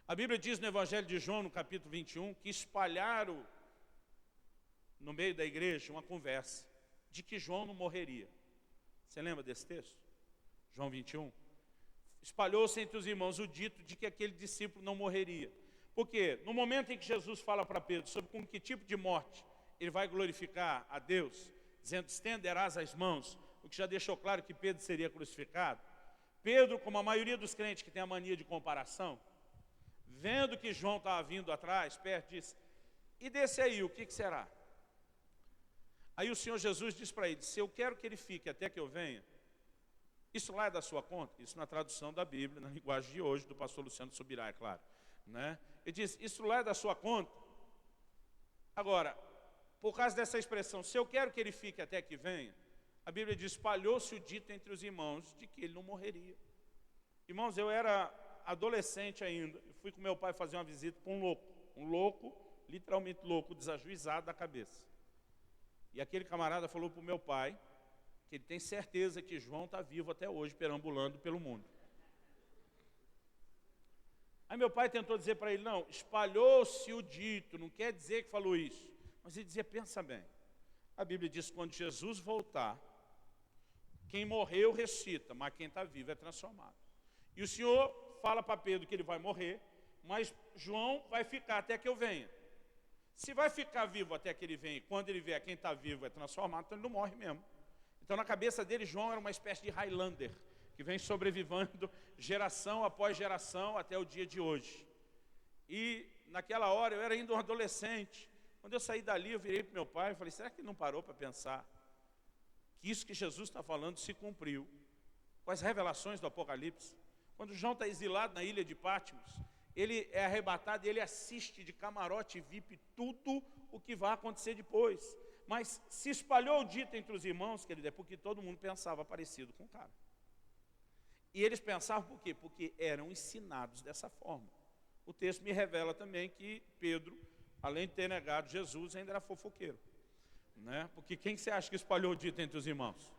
[SPEAKER 1] A Bíblia diz no Evangelho de João, no capítulo 21, que espalharam no meio da igreja uma conversa de que João não morreria. Você lembra desse texto? João 21. Espalhou-se entre os irmãos o dito de que aquele discípulo não morreria. Porque no momento em que Jesus fala para Pedro sobre com que tipo de morte ele vai glorificar a Deus, dizendo, estenderás as mãos, o que já deixou claro que Pedro seria crucificado. Pedro, como a maioria dos crentes que tem a mania de comparação, vendo que João estava vindo atrás, perto, disse, e desse aí, o que será? Aí o Senhor Jesus diz para ele, se eu quero que ele fique até que eu venha, isso lá é da sua conta? Isso na tradução da Bíblia, na linguagem de hoje, do pastor Luciano Subirá, é claro. né? Ele diz, isso lá é da sua conta. Agora, por causa dessa expressão, se eu quero que ele fique até que venha, a Bíblia diz, espalhou-se o dito entre os irmãos de que ele não morreria. Irmãos, eu era adolescente ainda, eu fui com meu pai fazer uma visita para um louco, literalmente louco, desajuizado da cabeça. E aquele camarada falou para o meu pai que ele tem certeza que João está vivo até hoje, perambulando pelo mundo. Aí meu pai tentou dizer para ele, não, espalhou-se o dito, não quer dizer que falou isso. Mas ele dizia, pensa bem, a Bíblia diz que quando Jesus voltar, quem morreu ressuscita, mas quem está vivo é transformado. E o Senhor fala para Pedro que ele vai morrer, mas João vai ficar até que eu venha. Se vai ficar vivo até que ele venha, e quando ele vier quem está vivo é transformado, então ele não morre mesmo. Então na cabeça dele, João era uma espécie de Highlander, que vem sobrevivendo geração após geração até o dia de hoje. E naquela hora eu era ainda um adolescente. Quando eu saí dali, eu virei para meu pai e falei, será que ele não parou para pensar que isso que Jesus está falando se cumpriu com as revelações do Apocalipse? Quando João está exilado na ilha de Patmos, ele é arrebatado e ele assiste de camarote VIP tudo o que vai acontecer depois. Mas se espalhou o dito entre os irmãos, querido, é porque todo mundo pensava parecido com o cara. E eles pensavam por quê? Porque eram ensinados dessa forma. O texto me revela também que Pedro, além de ter negado Jesus, ainda era fofoqueiro, né? Porque quem você acha que espalhou o dito entre os irmãos?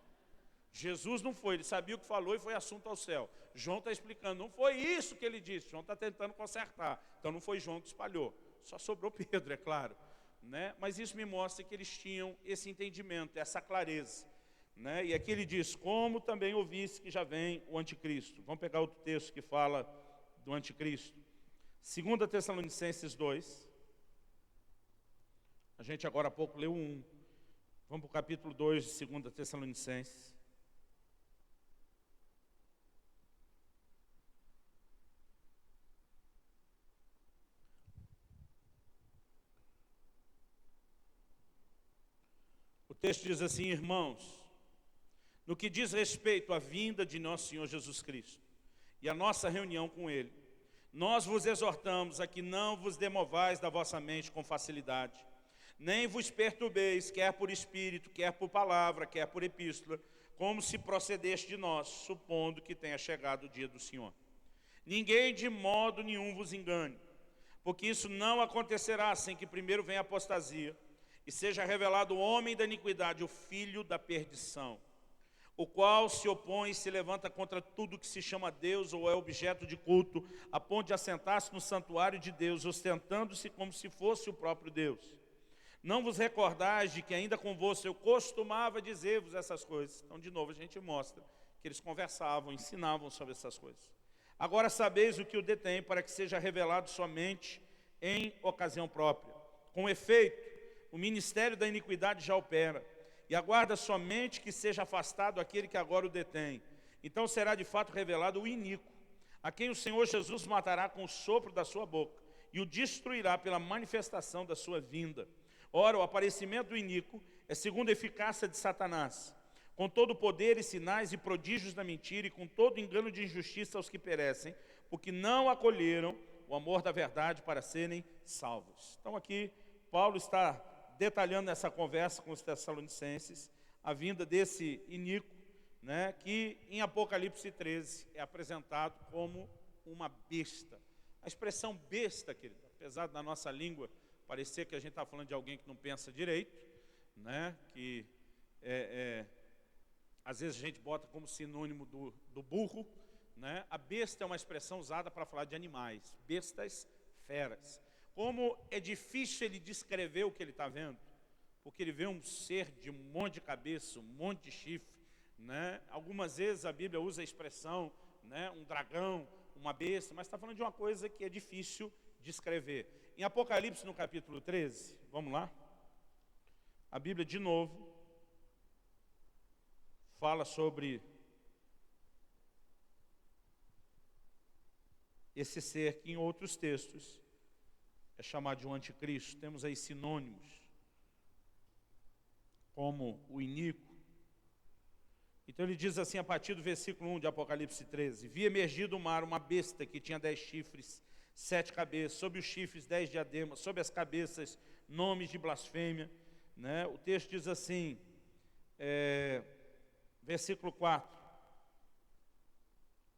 [SPEAKER 1] Jesus não foi, ele sabia o que falou e foi assunto ao céu. João está explicando, não foi isso que ele disse, João está tentando consertar. Então não foi João que espalhou, só sobrou Pedro, é claro, né? Mas isso me mostra que eles tinham esse entendimento, essa clareza, né? E aqui ele diz, como também ouviste que já vem o anticristo. Vamos pegar outro texto que fala do anticristo. 2 Tessalonicenses 2. A gente agora há pouco leu 1. Vamos para o capítulo 2 de 2 Tessalonicenses. O texto diz assim, irmãos, no que diz respeito à vinda de nosso Senhor Jesus Cristo e a nossa reunião com Ele, nós vos exortamos a que não vos demovais da vossa mente com facilidade, nem vos perturbeis, quer por espírito, quer por palavra, quer por epístola, como se procedeste de nós, supondo que tenha chegado o dia do Senhor. Ninguém de modo nenhum vos engane, porque isso não acontecerá sem que primeiro venha a apostasia, e seja revelado o homem da iniquidade, o filho da perdição, o qual se opõe e se levanta contra tudo que se chama Deus ou é objeto de culto, a ponto de assentar-se no santuário de Deus, ostentando-se como se fosse o próprio Deus. Não vos recordais de que ainda convosco eu costumava dizer-vos essas coisas. Então, de novo, a gente mostra que eles conversavam, ensinavam sobre essas coisas. Agora sabeis o que o detém, para que seja revelado somente em ocasião própria. Com efeito, o ministério da iniquidade já opera, e aguarda somente que seja afastado aquele que agora o detém. Então será de fato revelado o iníquo, a quem o Senhor Jesus matará com o sopro da sua boca, e o destruirá pela manifestação da sua vinda. Ora, o aparecimento do iníquo é segundo a eficácia de Satanás, com todo o poder e sinais e prodígios da mentira, e com todo engano de injustiça aos que perecem, porque não acolheram o amor da verdade para serem salvos. Então aqui, Paulo está detalhando nessa conversa com os Tessalonicenses a vinda desse iníquo, né, que em Apocalipse 13 é apresentado como uma besta. A expressão besta, querido, apesar da nossa língua parecer que a gente está falando de alguém que não pensa direito, né, que às vezes a gente bota como sinônimo do burro, né, a besta é uma expressão usada para falar de animais, bestas, feras. Como é difícil ele descrever o que ele está vendo, porque ele vê um ser de um monte de cabeça, um monte de chifre, né? Algumas vezes a Bíblia usa a expressão, né, um dragão, uma besta, mas está falando de uma coisa que é difícil descrever. Em Apocalipse, no capítulo 13, vamos lá, a Bíblia de novo fala sobre esse ser que em outros textos é chamado de um anticristo. Temos aí sinônimos, como o iníquo. Então ele diz assim, a partir do versículo 1 de Apocalipse 13, vi emergir do mar uma besta que tinha 10 chifres, 7 cabeças, sobre os chifres 10 diademas, sobre as cabeças nomes de blasfêmia, né? O texto diz assim, versículo 4,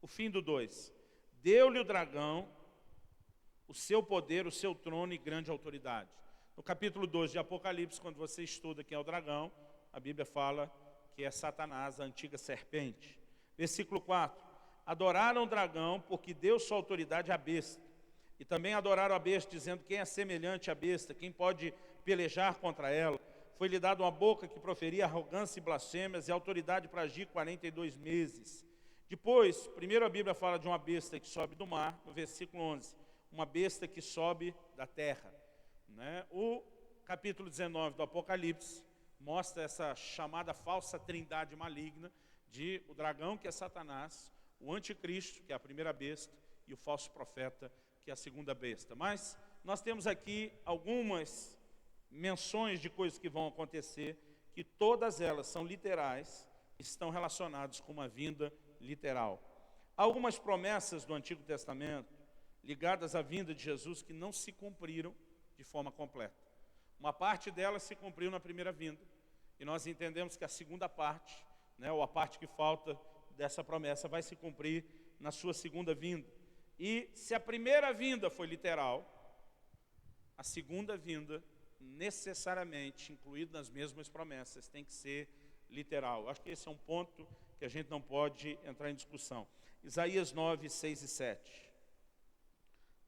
[SPEAKER 1] o fim do 2, deu-lhe o dragão o seu poder, o seu trono e grande autoridade. No capítulo 2 de Apocalipse, quando você estuda quem é o dragão, a Bíblia fala que é Satanás, a antiga serpente. Versículo 4, adoraram o dragão porque deu sua autoridade à besta. E também adoraram a besta, dizendo, quem é semelhante à besta, quem pode pelejar contra ela? Foi-lhe dado uma boca que proferia arrogância e blasfêmias e autoridade para agir 42 meses. Depois, primeiro a Bíblia fala de uma besta que sobe do mar, no versículo 11, uma besta que sobe da terra, né? O capítulo 19 do Apocalipse mostra essa chamada falsa trindade maligna de o dragão, que é Satanás, o anticristo, que é a primeira besta, e o falso profeta, que é a segunda besta. Mas nós temos aqui algumas menções de coisas que vão acontecer, que todas elas são literais, estão relacionadas com uma vinda literal. Há algumas promessas do Antigo Testamento ligadas à vinda de Jesus que não se cumpriram de forma completa. Uma parte delas se cumpriu na primeira vinda, e nós entendemos que a segunda parte, né, ou a parte que falta dessa promessa, vai se cumprir na sua segunda vinda. E se a primeira vinda foi literal, a segunda vinda, necessariamente, incluída nas mesmas promessas, tem que ser literal. Acho que esse é um ponto que a gente não pode entrar em discussão. Isaías 9, 6 e 7.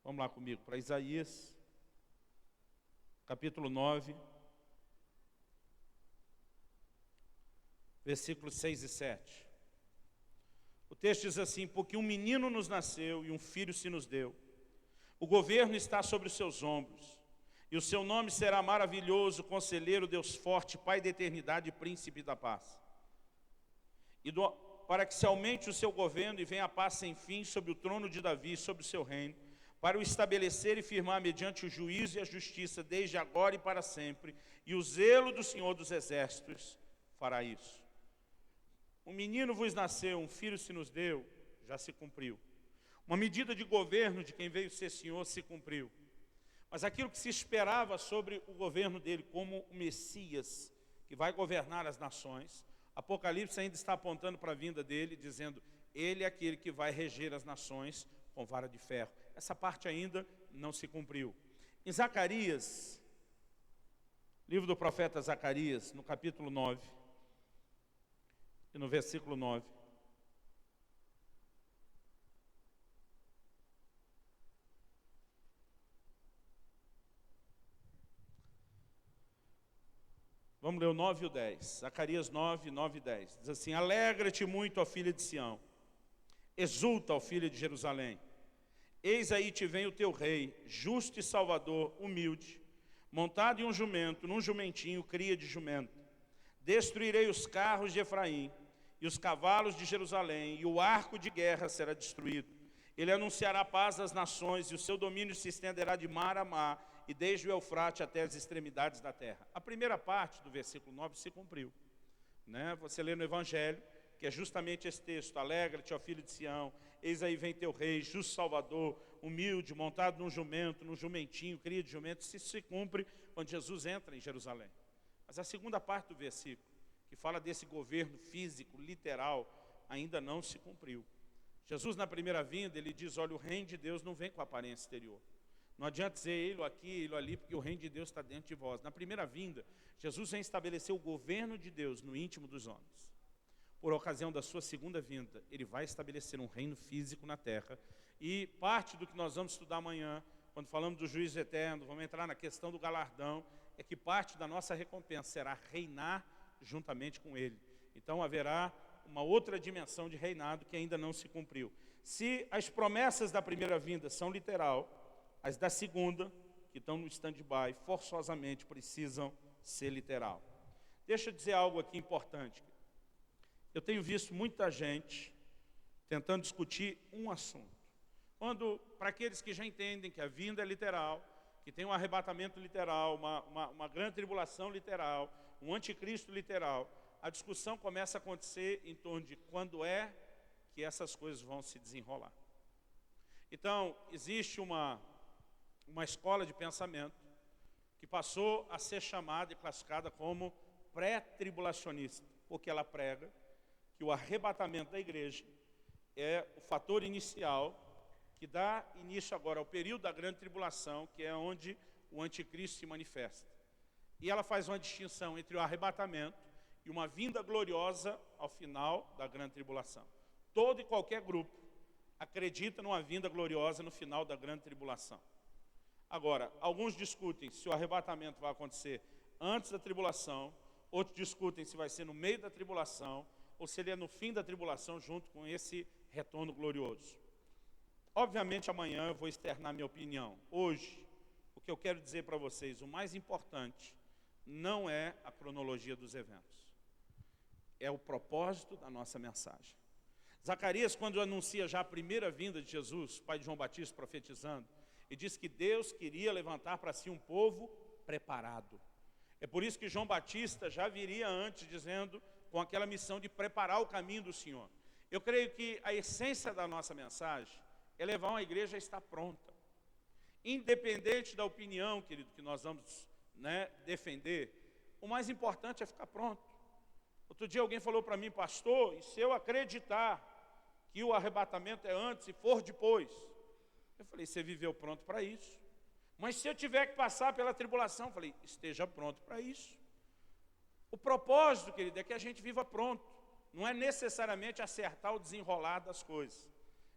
[SPEAKER 1] Vamos lá comigo para Isaías, capítulo 9, versículos 6 e 7. O texto diz assim, porque um menino nos nasceu e um filho se nos deu. O governo está sobre os seus ombros, e o seu nome será maravilhoso, conselheiro, Deus forte, Pai da eternidade e príncipe da paz. Para que se aumente o seu governo e venha a paz sem fim sobre o trono de Davi, sobre o seu reino, para o estabelecer e firmar mediante o juízo e a justiça, desde agora e para sempre, e o zelo do Senhor dos Exércitos fará isso. Um menino vos nasceu, um filho se nos deu, já se cumpriu. Uma medida de governo de quem veio ser Senhor se cumpriu. Mas aquilo que se esperava sobre o governo dele como o Messias, que vai governar as nações, Apocalipse ainda está apontando para a vinda dele, dizendo, ele é aquele que vai reger as nações com vara de ferro. Essa parte ainda não se cumpriu. Em Zacarias, livro do profeta Zacarias, no capítulo 9, e no versículo 9. Vamos ler o 9 e o 10. Zacarias 9, 9 e 10. Diz assim, alegra-te muito, ó filha de Sião. Exulta, ó filha de Jerusalém. Eis aí te vem o teu rei, justo e salvador, humilde, montado em um jumento, num jumentinho, cria de jumento. Destruirei os carros de Efraim, e os cavalos de Jerusalém, e o arco de guerra será destruído. Ele anunciará paz às nações, e o seu domínio se estenderá de mar a mar, e desde o Eufrate até as extremidades da terra. A primeira parte do versículo 9 se cumpriu, né? Você lê no Evangelho, que é justamente esse texto, alegra-te, ó filho de Sião, eis aí vem teu rei, justo salvador, humilde, montado num jumento, num jumentinho, cria de jumento. Isso se cumpre quando Jesus entra em Jerusalém. Mas a segunda parte do versículo, que fala desse governo físico, literal, ainda não se cumpriu. Jesus, na primeira vinda, ele diz, olha, o reino de Deus não vem com aparência exterior. Não adianta dizer ele aqui, ele ali, porque o reino de Deus está dentro de vós. Na primeira vinda, Jesus vem estabelecer o governo de Deus no íntimo dos homens. Por ocasião da sua segunda vinda, ele vai estabelecer um reino físico na terra. E parte do que nós vamos estudar amanhã, quando falamos do juízo eterno, vamos entrar na questão do galardão, é que parte da nossa recompensa será reinar juntamente com ele. Então haverá uma outra dimensão de reinado que ainda não se cumpriu. Se as promessas da primeira vinda são literal, as da segunda, que estão no stand-by, forçosamente precisam ser literal. Deixa eu dizer algo aqui importante. Eu tenho visto muita gente tentando discutir um assunto. Para aqueles que já entendem que a vinda é literal, que tem um arrebatamento literal, uma grande tribulação literal, um anticristo literal, a discussão começa a acontecer em torno de quando é que essas coisas vão se desenrolar. Então, existe uma escola de pensamento que passou a ser chamada e classificada como pré-tribulacionista, porque ela prega que o arrebatamento da igreja é o fator inicial que dá início agora ao período da grande tribulação, que é onde o anticristo se manifesta. E ela faz uma distinção entre o arrebatamento e uma vinda gloriosa ao final da grande tribulação. Todo e qualquer grupo acredita numa vinda gloriosa no final da grande tribulação. Agora, alguns discutem se o arrebatamento vai acontecer antes da tribulação, outros discutem se vai ser no meio da tribulação, ou se ele é no fim da tribulação, junto com esse retorno glorioso. Obviamente, amanhã eu vou externar minha opinião. Hoje, o que eu quero dizer para vocês, o mais importante não é a cronologia dos eventos. É o propósito da nossa mensagem. Zacarias, quando anuncia já a primeira vinda de Jesus, pai de João Batista profetizando, e diz que Deus queria levantar para si um povo preparado. É por isso que João Batista já viria antes, dizendo, com aquela missão de preparar o caminho do Senhor. Eu creio que a essência da nossa mensagem é levar uma igreja a estar pronta. Independente da opinião, querido, que nós vamos defender, o mais importante é ficar pronto. Outro dia alguém falou para mim, pastor, e se eu acreditar que o arrebatamento é antes e for depois? Eu falei, você viveu pronto para isso. Mas se eu tiver que passar pela tribulação, eu falei, esteja pronto para isso. O propósito, querido, é que a gente viva pronto. Não é necessariamente acertar o desenrolar das coisas.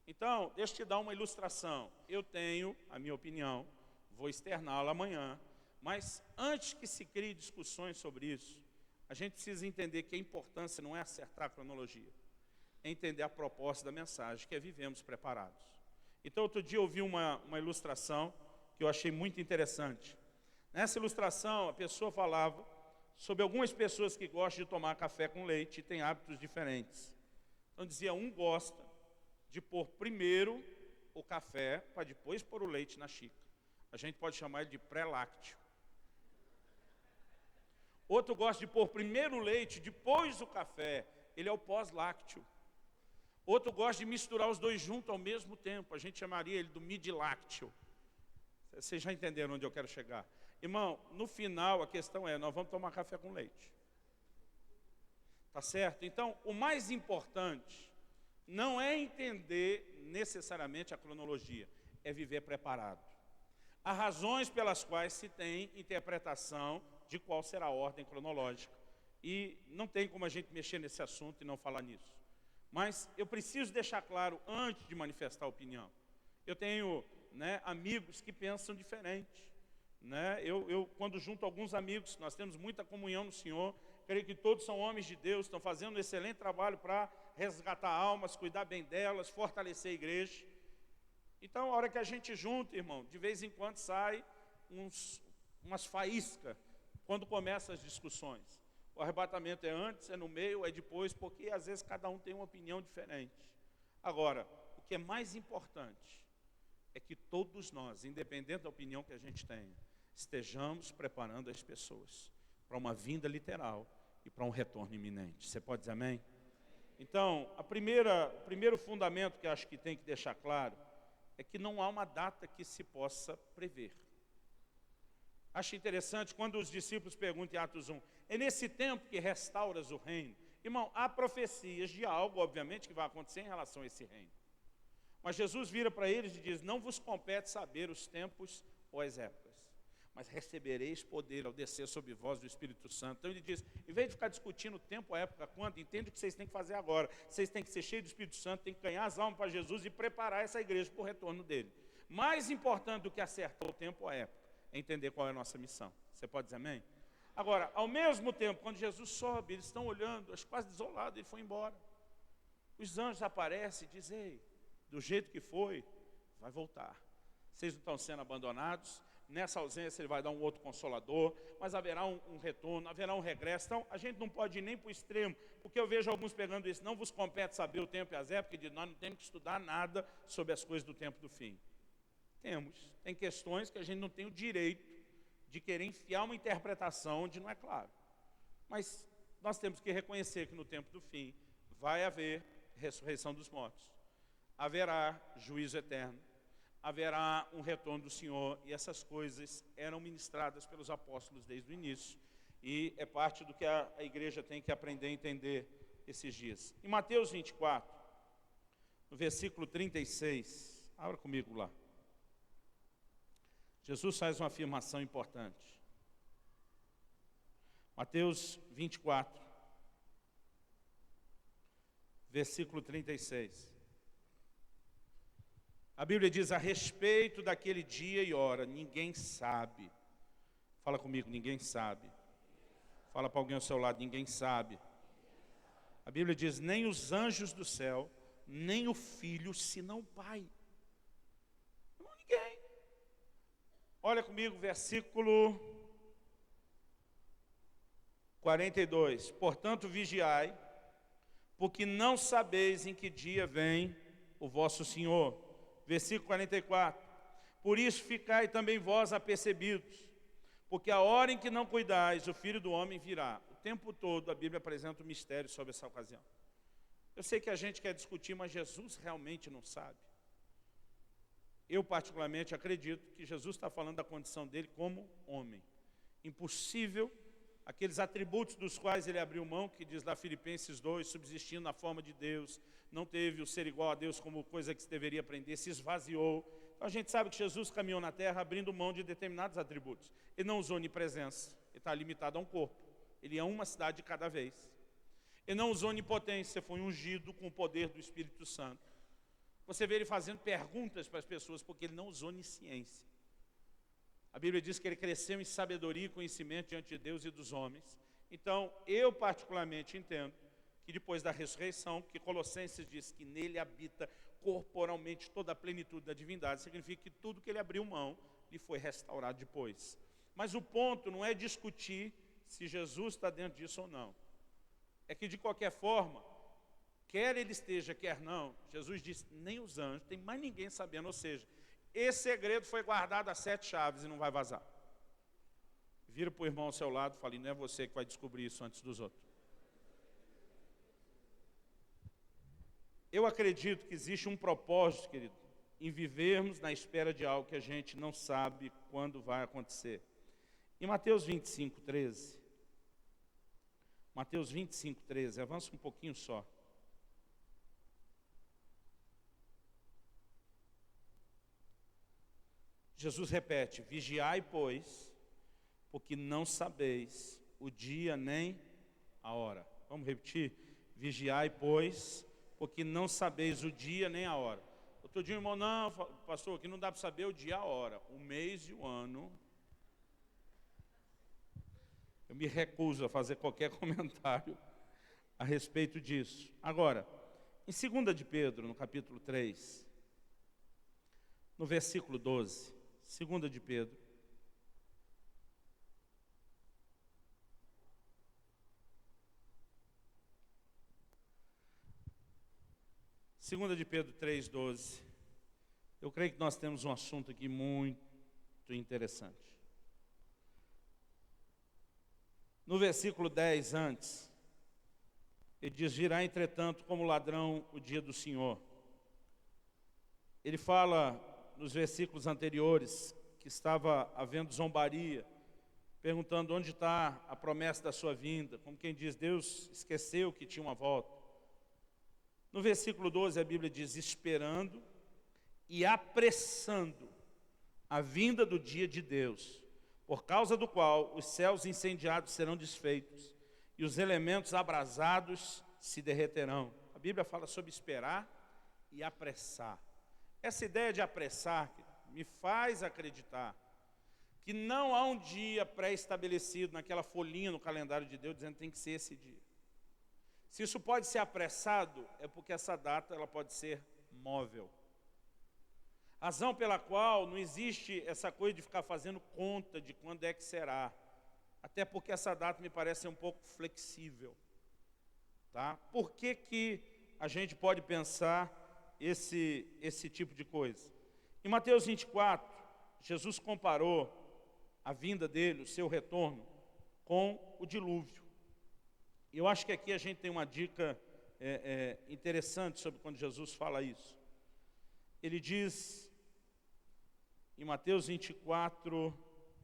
[SPEAKER 1] Então, deixa eu te dar uma ilustração. Eu tenho a minha opinião, vou externá-la amanhã, mas antes que se crie discussões sobre isso, a gente precisa entender que a importância não é acertar a cronologia, é entender a proposta da mensagem, que é vivemos preparados. Então, outro dia eu ouvi uma ilustração que eu achei muito interessante. Nessa ilustração, a pessoa falava sobre algumas pessoas que gostam de tomar café com leite e têm hábitos diferentes. Então, dizia, um gosta de pôr primeiro o café para depois pôr o leite na xícara. A gente pode chamar ele de pré-lácteo. Outro gosta de pôr primeiro o leite, depois o café. Ele é o pós-lácteo. Outro gosta de misturar os dois juntos ao mesmo tempo. A gente chamaria ele do mid-lácteo. Vocês já entenderam onde eu quero chegar? Irmão, no final a questão é, nós vamos tomar café com leite. Tá certo? Então, o mais importante não é entender necessariamente a cronologia, é viver preparado. Há razões pelas quais se tem interpretação de qual será a ordem cronológica. E não tem como a gente mexer nesse assunto e não falar nisso. Mas eu preciso deixar claro, antes de manifestar a opinião, eu tenho amigos que pensam diferente. Eu, quando junto alguns amigos, nós temos muita comunhão no Senhor, creio que todos são homens de Deus, estão fazendo um excelente trabalho para resgatar almas, cuidar bem delas, fortalecer a igreja. Então, a hora que a gente junta, irmão, de vez em quando sai umas faíscas, quando começam as discussões. O arrebatamento é antes, é no meio, é depois, porque às vezes cada um tem uma opinião diferente. Agora, o que é mais importante é que todos nós, independente da opinião que a gente tenha, estejamos preparando as pessoas para uma vinda literal e para um retorno iminente. Você pode dizer amém? Então, o primeiro fundamento que eu acho que tem que deixar claro é que não há uma data que se possa prever. Acho interessante quando os discípulos perguntam em Atos 1, é nesse tempo que restauras o reino? Irmão, há profecias de algo, obviamente, que vai acontecer em relação a esse reino. Mas Jesus vira para eles e diz, não vos compete saber os tempos ou as épocas, mas recebereis poder ao descer sobre vós do Espírito Santo. Então ele diz, em vez de ficar discutindo tempo, a época, quando, entende o que vocês têm que fazer agora. Vocês têm que ser cheios do Espírito Santo, têm que ganhar as almas para Jesus e preparar essa igreja para o retorno dele. Mais importante do que acertar o tempo ou a época, é entender qual é a nossa missão. Você pode dizer amém? Agora, ao mesmo tempo, quando Jesus sobe, eles estão olhando, acho quase desolados, ele foi embora. Os anjos aparecem e dizem, ei, do jeito que foi, vai voltar. Vocês não estão sendo abandonados. Nessa ausência ele vai dar um outro consolador, mas haverá um retorno, haverá um regresso. Então a gente não pode ir nem para o extremo, porque eu vejo alguns pegando isso, não vos compete saber o tempo e as épocas, e nós não temos que estudar nada sobre as coisas do tempo do fim. Tem questões que a gente não tem o direito de querer enfiar uma interpretação onde não é claro. Mas nós temos que reconhecer que no tempo do fim vai haver ressurreição dos mortos. Haverá juízo eterno. haverá um retorno do Senhor, e essas coisas eram ministradas pelos apóstolos desde o início, e é parte do que a igreja tem que aprender a entender esses dias. Em Mateus 24, no versículo 36, abra comigo lá. Jesus faz uma afirmação importante. Mateus 24, versículo 36. A Bíblia diz: a respeito daquele dia e hora, ninguém sabe. Fala comigo, ninguém sabe. Fala para alguém ao seu lado, ninguém sabe. A Bíblia diz: nem os anjos do céu, nem o Filho, senão o Pai. Não, ninguém. Olha comigo, versículo 42. Portanto, vigiai, porque não sabeis em que dia vem o vosso Senhor. Versículo 44. Por isso ficai também vós apercebidos, porque a hora em que não cuidais, o Filho do Homem virá. O tempo todo a Bíblia apresenta um mistério sobre essa ocasião. Eu sei que a gente quer discutir, mas Jesus realmente não sabe. Eu particularmente acredito que Jesus está falando da condição dele como homem. Impossível, aqueles atributos dos quais ele abriu mão, que diz lá Filipenses 2, subsistindo na forma de Deus, não teve o ser igual a Deus como coisa que se deveria aprender, se esvaziou. Então a gente sabe que Jesus caminhou na terra abrindo mão de determinados atributos. Ele não usou onipresença, ele está limitado a um corpo. Ele é uma cidade de cada vez. Ele não usou onipotência, foi ungido com o poder do Espírito Santo. Você vê ele fazendo perguntas para as pessoas, porque ele não usou onisciência. A Bíblia diz que ele cresceu em sabedoria e conhecimento diante de Deus e dos homens. Então, eu particularmente entendo que depois da ressurreição, que Colossenses diz que nele habita corporalmente toda a plenitude da divindade, significa que tudo que ele abriu mão lhe foi restaurado depois. Mas o ponto não é discutir se Jesus está dentro disso ou não. É que de qualquer forma, quer ele esteja, quer não, Jesus disse, nem os anjos, tem mais ninguém sabendo, ou seja, esse segredo foi guardado a 7 chaves e não vai vazar. Vira para o irmão ao seu lado e fala, não é você que vai descobrir isso antes dos outros. Eu acredito que existe um propósito, querido, em vivermos na espera de algo que a gente não sabe quando vai acontecer. Em Mateus 25, 13, Mateus 25, 13, avança um pouquinho só. Jesus repete, vigiai, pois, porque não sabeis o dia nem a hora. Vamos repetir? Vigiai, pois, porque não sabeis o dia nem a hora. Outro dia, irmão, não, pastor, aqui não dá para saber o dia e a hora, o mês e o ano. Eu me recuso a fazer qualquer comentário a respeito disso. Agora, em 2 de Pedro, no capítulo 3, no versículo 12, 2 de Pedro, Segunda de Pedro 3,12. Eu creio que nós temos um assunto aqui muito interessante. No versículo 10 antes, ele diz, virá entretanto como ladrão o dia do Senhor. Ele fala nos versículos anteriores que estava havendo zombaria, perguntando onde está a promessa da sua vinda, como quem diz, Deus esqueceu que tinha uma volta. No versículo 12 a Bíblia diz, esperando e apressando a vinda do dia de Deus, por causa do qual os céus incendiados serão desfeitos e os elementos abrasados se derreterão. A Bíblia fala sobre esperar e apressar. Essa ideia de apressar me faz acreditar que não há um dia pré-estabelecido naquela folhinha no calendário de Deus dizendo que tem que ser esse dia. Se isso pode ser apressado, é porque essa data ela pode ser móvel. Razão pela qual não existe essa coisa de ficar fazendo conta de quando é que será. Até porque essa data me parece ser um pouco flexível. Tá? Por que a gente pode pensar esse tipo de coisa? Em Mateus 24, Jesus comparou a vinda dele, o seu retorno, com o dilúvio. Eu acho que aqui a gente tem uma dica interessante sobre quando Jesus fala isso. Ele diz Mateus 24,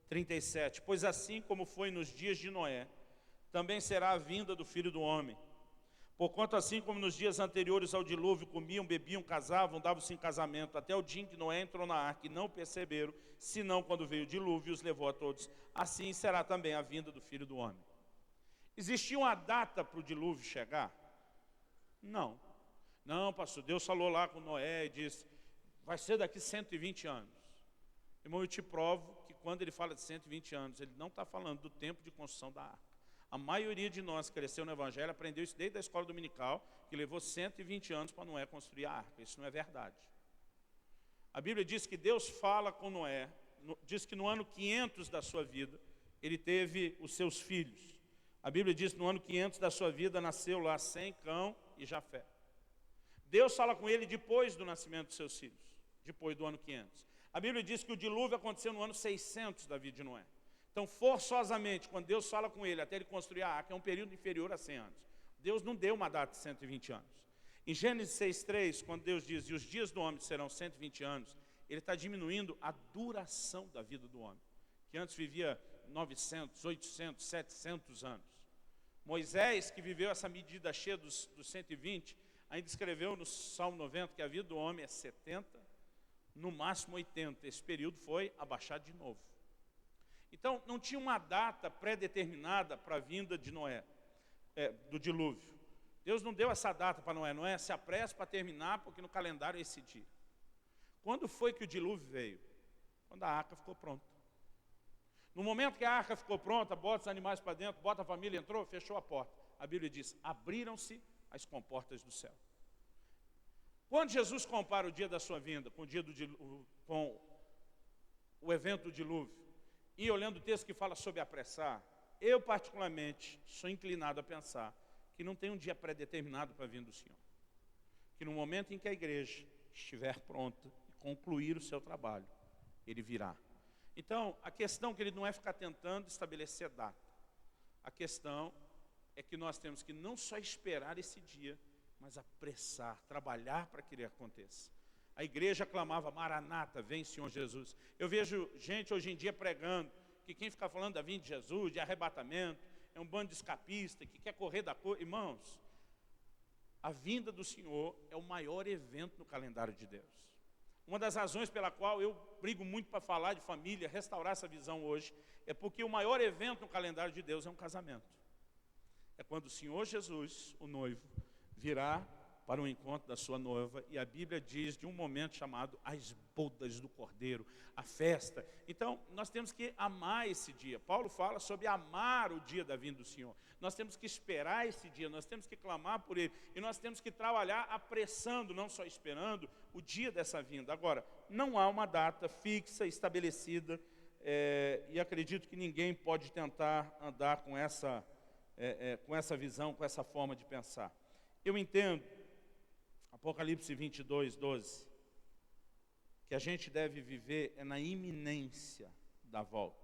[SPEAKER 1] 37. Pois assim como foi nos dias de Noé, também será a vinda do Filho do Homem. Porquanto assim como nos dias anteriores ao dilúvio, comiam, bebiam, casavam, davam-se em casamento, até o dia em que Noé entrou na arca e não perceberam, senão quando veio o dilúvio e os levou a todos. Assim será também a vinda do Filho do Homem. Existia uma data para o dilúvio chegar? Não. Não, pastor, Deus falou lá com Noé e disse, vai ser daqui 120 anos. Irmão, eu te provo que quando ele fala de 120 anos, ele não está falando do tempo de construção da arca. A maioria de nós que cresceu no Evangelho aprendeu isso desde a escola dominical, que levou 120 anos para Noé construir a arca. Isso não é verdade. A Bíblia diz que Deus fala com Noé, diz que no ano 500 da sua vida, ele teve os seus filhos. A Bíblia diz que no ano 500 da sua vida nasceu lá Sem, Cão e Jafé. Deus fala com ele depois do nascimento dos seus filhos, depois do ano 500. A Bíblia diz que o dilúvio aconteceu no ano 600 da vida de Noé. Então, forçosamente, quando Deus fala com ele até ele construir a arca, é um período inferior a 100 anos. Deus não deu uma data de 120 anos. Em Gênesis 6,3, quando Deus diz, e os dias do homem serão 120 anos, ele está diminuindo a duração da vida do homem, que antes vivia 900, 800, 700 anos. Moisés, que viveu essa medida cheia dos 120, ainda escreveu no Salmo 90 que a vida do homem é 70, no máximo 80. Esse período foi abaixado de novo. Então, não tinha uma data pré-determinada para a vinda de Noé, do dilúvio. Deus não deu essa data para Noé. Noé, se apressa para terminar, porque no calendário é esse dia. Quando foi que o dilúvio veio? Quando a arca ficou pronta. No momento que a arca ficou pronta, bota os animais para dentro, bota a família, entrou, fechou a porta. A Bíblia diz, abriram-se as comportas do céu. Quando Jesus compara o dia da sua vinda com com o evento do dilúvio, e olhando o texto que fala sobre apressar, eu particularmente sou inclinado a pensar que não tem um dia pré-determinado para a vinda do Senhor. Que no momento em que a igreja estiver pronta e concluir o seu trabalho, ele virá. Então, a questão, querido, não é ficar tentando estabelecer data. A questão é que nós temos que não só esperar esse dia, mas apressar, trabalhar para que ele aconteça. A igreja clamava, Maranata, vem Senhor Jesus. Eu vejo gente hoje em dia pregando que quem fica falando da vinda de Jesus, de arrebatamento, é um bando de escapista que quer correr da cor. Irmãos, a vinda do Senhor é o maior evento no calendário de Deus. Uma das razões pela qual eu brigo muito para falar de família, restaurar essa visão hoje, é porque o maior evento no calendário de Deus é um casamento. É quando o Senhor Jesus, o noivo, virá para o encontro da sua noiva, e a Bíblia diz de um momento chamado as bodas do Cordeiro, a festa. Então, nós temos que amar esse dia. Paulo fala sobre amar o dia da vinda do Senhor. Nós temos que esperar esse dia, nós temos que clamar por ele, e nós temos que trabalhar apressando, não só esperando, o dia dessa vinda. Agora, não há uma data fixa, estabelecida, e acredito que ninguém pode tentar andar com essa visão, com essa forma de pensar. Eu entendo, Apocalipse 22, 12, que a gente deve viver na iminência da volta.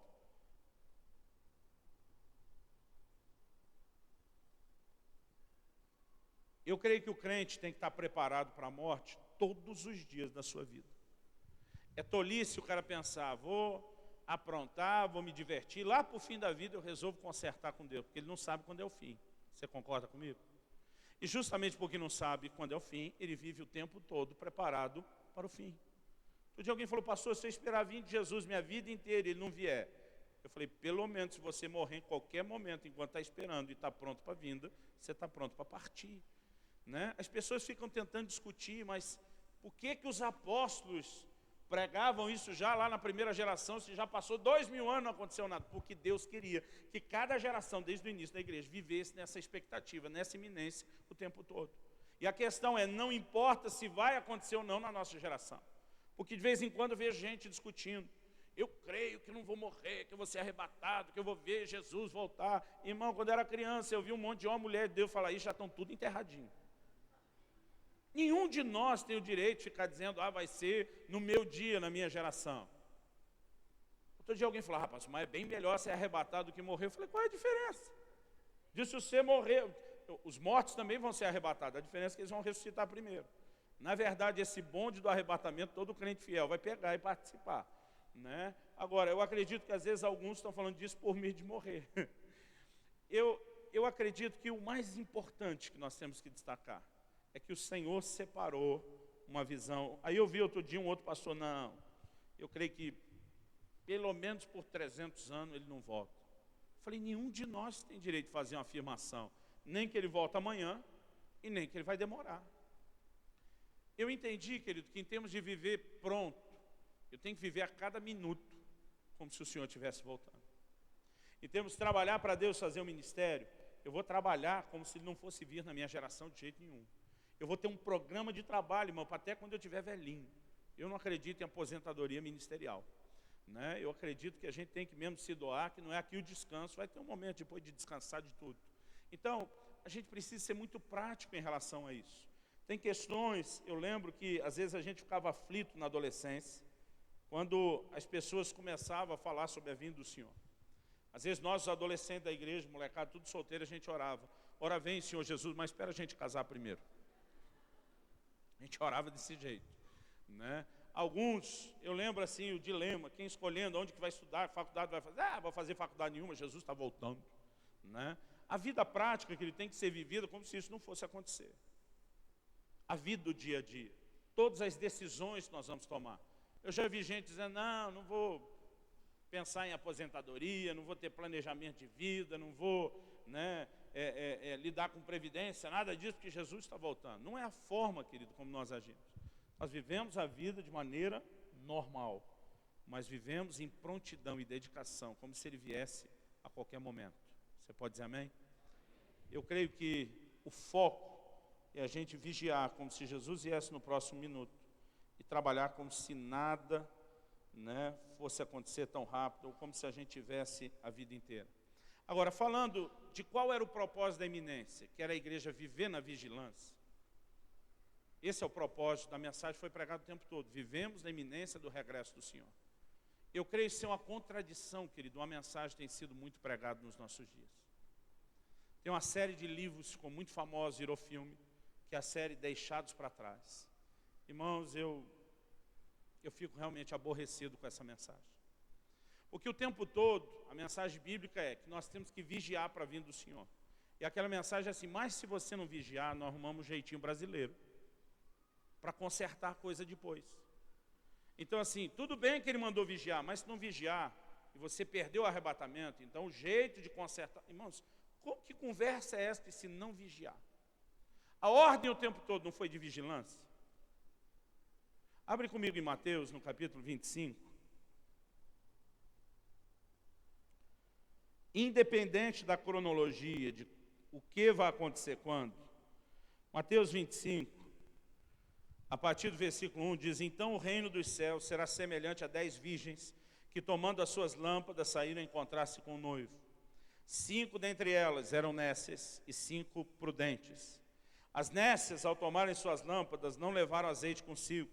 [SPEAKER 1] Eu creio que o crente tem que estar preparado para a morte todos os dias da sua vida. É tolice o cara pensar, vou aprontar, vou me divertir, lá para o fim da vida eu resolvo consertar com Deus, porque ele não sabe quando é o fim. Você concorda comigo? E justamente porque não sabe quando é o fim, ele vive o tempo todo preparado para o fim. Outro dia alguém falou, pastor, se eu esperar vir de Jesus minha vida inteira e ele não vier. Eu falei, pelo menos se você morrer em qualquer momento, enquanto está esperando e está pronto para a vinda, você está pronto para partir. Né? As pessoas ficam tentando discutir, mas por que os apóstolos pregavam isso já lá na primeira geração, se já passou 2000 anos não aconteceu nada? Porque Deus queria que cada geração, desde o início da igreja, vivesse nessa expectativa, nessa iminência o tempo todo. E a questão é, não importa se vai acontecer ou não na nossa geração. Porque de vez em quando eu vejo gente discutindo, eu creio que não vou morrer, que eu vou ser arrebatado, que eu vou ver Jesus voltar. Irmão, quando eu era criança, eu vi um monte de homem, mulher e Deus falar, isso já estão tudo enterradinho. Nenhum de nós tem o direito de ficar dizendo, vai ser no meu dia, na minha geração. Outro dia alguém falou, rapaz, mas é bem melhor ser arrebatado do que morrer. Eu falei, qual é a diferença? Diz, se você morrer, os mortos também vão ser arrebatados, a diferença é que eles vão ressuscitar primeiro. Na verdade, esse bonde do arrebatamento, todo crente fiel vai pegar e participar. né? Agora, eu acredito que às vezes alguns estão falando disso por medo de morrer. Eu acredito que o mais importante que nós temos que destacar é que o Senhor separou uma visão. Aí eu vi outro dia um outro pastor, não, eu creio que pelo menos por 300 anos ele não volta. Eu falei, nenhum de nós tem direito de fazer uma afirmação, nem que ele volta amanhã e nem que ele vai demorar. Eu entendi, querido, que em termos de viver pronto, eu tenho que viver a cada minuto como se o Senhor estivesse voltando. Em termos de trabalhar para Deus, fazer um ministério, eu vou trabalhar como se ele não fosse vir na minha geração de jeito nenhum. Eu vou ter um programa de trabalho, irmão, até quando eu estiver velhinho. Eu não acredito em aposentadoria ministerial, né? Eu acredito que a gente tem que mesmo se doar, que não é aqui o descanso, vai ter um momento depois de descansar de tudo. Então, a gente precisa ser muito prático em relação a isso. Tem questões, eu lembro que às vezes a gente ficava aflito na adolescência, quando as pessoas começavam a falar sobre a vinda do Senhor. Às vezes nós, os adolescentes da igreja, molecada, tudo solteiro, a gente orava. Ora vem, Senhor Jesus, mas espera a gente casar primeiro. A gente orava desse jeito, né? Alguns, eu lembro assim, o dilema, quem escolhendo onde que vai estudar, faculdade vai fazer, vou fazer faculdade nenhuma, Jesus está voltando, né? A vida prática que ele tem que ser vivida como se isso não fosse acontecer. A vida do dia a dia, todas as decisões que nós vamos tomar. Eu já vi gente dizendo, não vou pensar em aposentadoria, não vou ter planejamento de vida, não vou, né, lidar com previdência, nada disso, porque Jesus está voltando. Não é a forma, querido, como nós agimos. Nós vivemos a vida de maneira normal, mas vivemos em prontidão e dedicação, como se ele viesse a qualquer momento. Você pode dizer amém? Eu creio que o foco é a gente vigiar como se Jesus viesse no próximo minuto e trabalhar como se nada, né, fosse acontecer tão rápido, ou como se a gente tivesse a vida inteira. Agora, falando de qual era o propósito da iminência, que era a igreja viver na vigilância. Esse é o propósito da mensagem que foi pregada o tempo todo. Vivemos na iminência do regresso do Senhor. Eu creio ser uma contradição, querido, uma mensagem que tem sido muito pregada nos nossos dias. Tem uma série de livros que ficou muito famosa, virou filme, que é a série Deixados para Trás. Irmãos, eu fico realmente aborrecido com essa mensagem. Porque o tempo todo, a mensagem bíblica é que nós temos que vigiar para a vinda do Senhor. E aquela mensagem é assim, mas se você não vigiar, nós arrumamos um jeitinho brasileiro para consertar a coisa depois. Então assim, tudo bem que ele mandou vigiar, mas se não vigiar e você perdeu o arrebatamento, então o jeito de consertar... Irmãos, que conversa é esta se não vigiar? A ordem o tempo todo não foi de vigilância? Abre comigo em Mateus, no capítulo 25. Independente da cronologia, de o que vai acontecer quando, Mateus 25, a partir do versículo 1, diz, então o reino dos céus será semelhante a 10 virgens, que tomando as suas lâmpadas saíram a encontrar-se com o noivo. 5 dentre elas eram nécias e 5 prudentes. As nécias, ao tomarem suas lâmpadas, não levaram azeite consigo.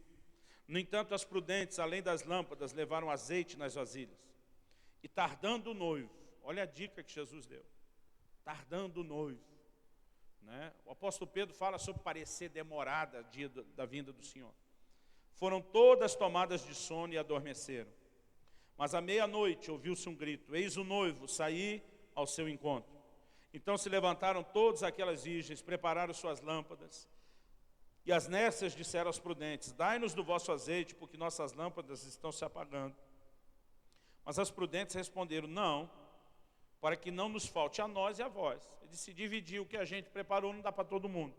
[SPEAKER 1] No entanto, as prudentes, além das lâmpadas, levaram azeite nas vasilhas. E tardando o noivo, olha a dica que Jesus deu, tardando o noivo, né? O apóstolo Pedro fala sobre parecer demorada o dia da vinda do Senhor. Foram todas tomadas de sono e adormeceram. Mas à meia-noite ouviu-se um grito, eis o noivo sair ao seu encontro. Então se levantaram todas aquelas virgens, prepararam suas lâmpadas. E as nécias disseram aos prudentes, dai-nos do vosso azeite, porque nossas lâmpadas estão se apagando. Mas as prudentes responderam, não, para que não nos falte a nós e a vós. Ele se dividiu, o que a gente preparou não dá para todo mundo.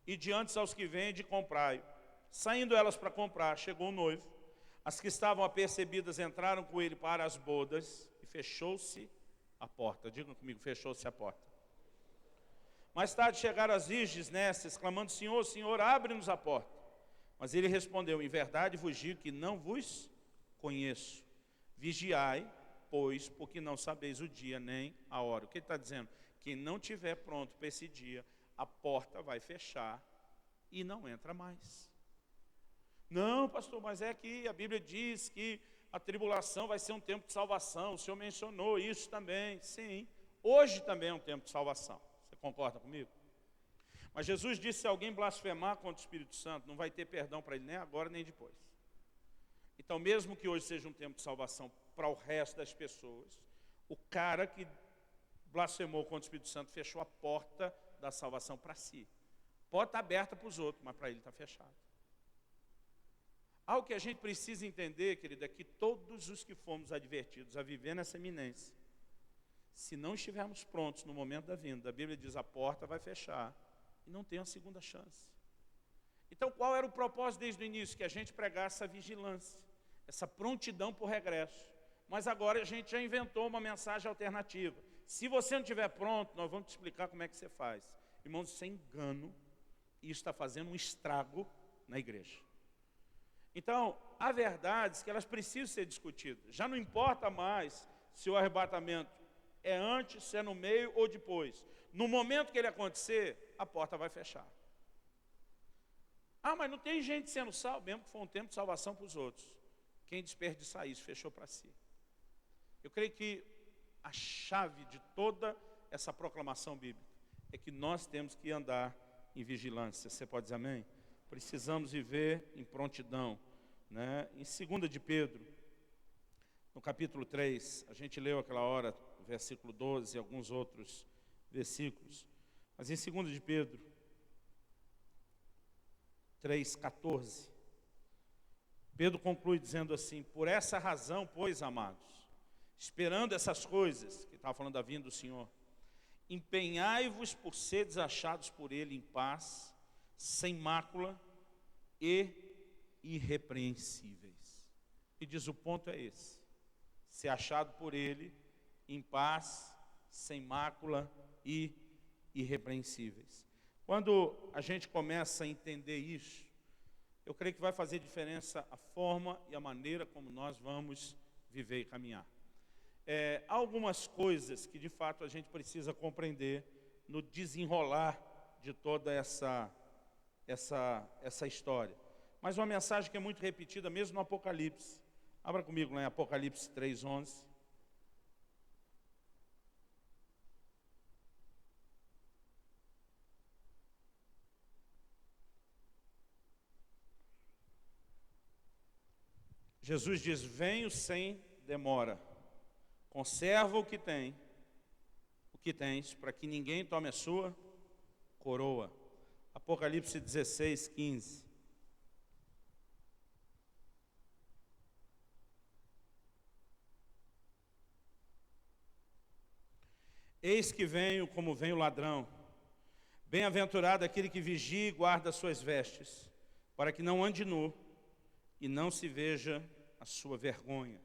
[SPEAKER 1] E diante aos que vendem, comprai. Saindo elas para comprar, chegou o noivo. As que estavam apercebidas entraram com ele para as bodas e fechou-se a porta. Digam comigo, fechou-se a porta. Mais tarde chegaram as virgens nécias, clamando, Senhor, Senhor, abre-nos a porta. Mas ele respondeu, em verdade vos digo que não vos conheço. Vigiai, pois, porque não sabeis o dia nem a hora. O que ele está dizendo? Quem não estiver pronto para esse dia, a porta vai fechar e não entra mais. Não, pastor, mas é que a Bíblia diz que a tribulação vai ser um tempo de salvação. O Senhor mencionou isso também. Sim, hoje também é um tempo de salvação. Você concorda comigo? Mas Jesus disse, se alguém blasfemar contra o Espírito Santo, não vai ter perdão para ele nem agora nem depois. Então, mesmo que hoje seja um tempo de salvação para o resto das pessoas, o cara que blasfemou contra o Espírito Santo fechou a porta da salvação para si. Pode estar aberta para os outros, mas para ele está fechado. Algo que a gente precisa entender, querido, é que todos os que fomos advertidos a viver nessa iminência, se não estivermos prontos no momento da vinda, a Bíblia diz a porta vai fechar e não tem a segunda chance. Então, qual era o propósito desde o início? Que a gente pregasse essa vigilância, essa prontidão por regresso. Mas agora a gente já inventou uma mensagem alternativa. Se você não estiver pronto, nós vamos te explicar como é que você faz. Irmãos, sem engano, isso está fazendo um estrago na igreja. Então, há verdades que elas precisam ser discutidas. Já não importa mais se o arrebatamento é antes, se é no meio ou depois. No momento que ele acontecer, a porta vai fechar. Ah, mas não tem gente sendo salva, mesmo que foi um tempo de salvação para os outros. Quem desperdiçar isso, fechou para si. Eu creio que a chave de toda essa proclamação bíblica é que nós temos que andar em vigilância. Você pode dizer amém? Precisamos viver em prontidão, né? Em 2 de Pedro, no capítulo 3, a gente leu aquela hora, o versículo 12 e alguns outros versículos. Mas em 2 de Pedro 3,14, Pedro conclui dizendo assim: por essa razão, pois, amados, esperando essas coisas, que estava falando da vinda do Senhor, empenhai-vos por seres achados por Ele em paz, sem mácula e irrepreensíveis. E diz o ponto é esse: ser achado por Ele em paz, sem mácula e irrepreensíveis. Quando a gente começa a entender isso, eu creio que vai fazer diferença a forma e a maneira como nós vamos viver e caminhar. Há algumas coisas que de fato a gente precisa compreender no desenrolar de toda essa história. Mas uma mensagem que é muito repetida mesmo no Apocalipse. Abra comigo lá em Apocalipse 3:11. Jesus diz: venho sem demora, conserva o que tens, para que ninguém tome a sua coroa. Apocalipse 16:15. Eis que venho como vem o ladrão. Bem-aventurado aquele que vigia e guarda as suas vestes, para que não ande nu e não se veja a sua vergonha.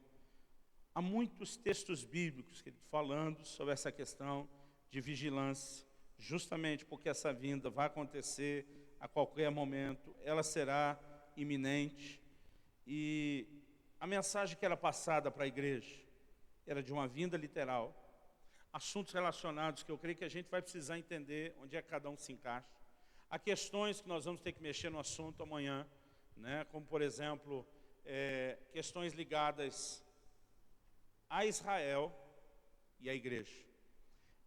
[SPEAKER 1] Há muitos textos bíblicos falando sobre essa questão de vigilância, justamente porque essa vinda vai acontecer a qualquer momento, ela será iminente. E a mensagem que era passada para a igreja era de uma vinda literal, assuntos relacionados que eu creio que a gente vai precisar entender onde é que cada um se encaixa. Há questões que nós vamos ter que mexer no assunto amanhã, né? Como, por exemplo, questões ligadas a Israel e à igreja.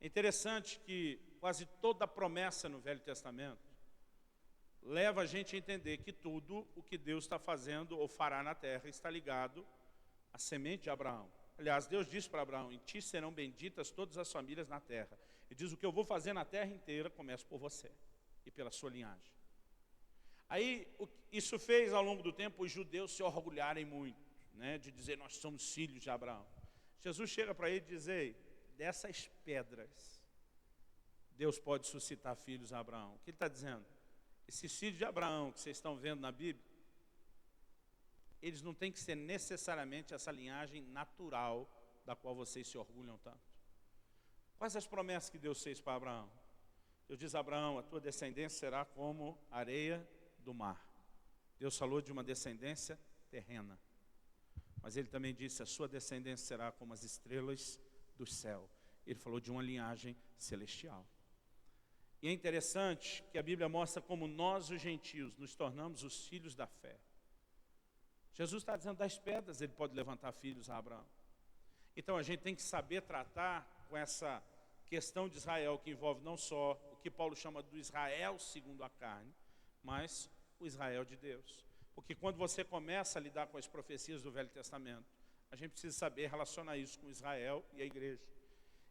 [SPEAKER 1] É interessante que quase toda a promessa no Velho Testamento leva a gente a entender que tudo o que Deus está fazendo ou fará na terra está ligado à semente de Abraão. Aliás, Deus disse para Abraão: em ti serão benditas todas as famílias na terra. E diz: o que eu vou fazer na terra inteira começa por você e pela sua linhagem. Aí, isso fez ao longo do tempo os judeus se orgulharem muito, né, de dizer: nós somos filhos de Abraão. Jesus chega para ele e diz: ei, dessas pedras Deus pode suscitar filhos a Abraão. O que ele está dizendo? Esses filhos de Abraão que vocês estão vendo na Bíblia, eles não têm que ser necessariamente essa linhagem natural da qual vocês se orgulham tanto. Quais as promessas que Deus fez para Abraão? Deus diz a Abraão: a tua descendência será como a areia do mar. Deus falou de uma descendência terrena, mas ele também disse: a sua descendência será como as estrelas do céu. Ele falou de uma linhagem celestial. E é interessante que a Bíblia mostra como nós, os gentios, nos tornamos os filhos da fé. Jesus está dizendo: das pedras ele pode levantar filhos a Abraão. Então a gente tem que saber tratar com essa questão de Israel, que envolve não só o que Paulo chama do Israel segundo a carne, mas o Israel de Deus. Porque quando você começa a lidar com as profecias do Velho Testamento, a gente precisa saber relacionar isso com Israel e a igreja.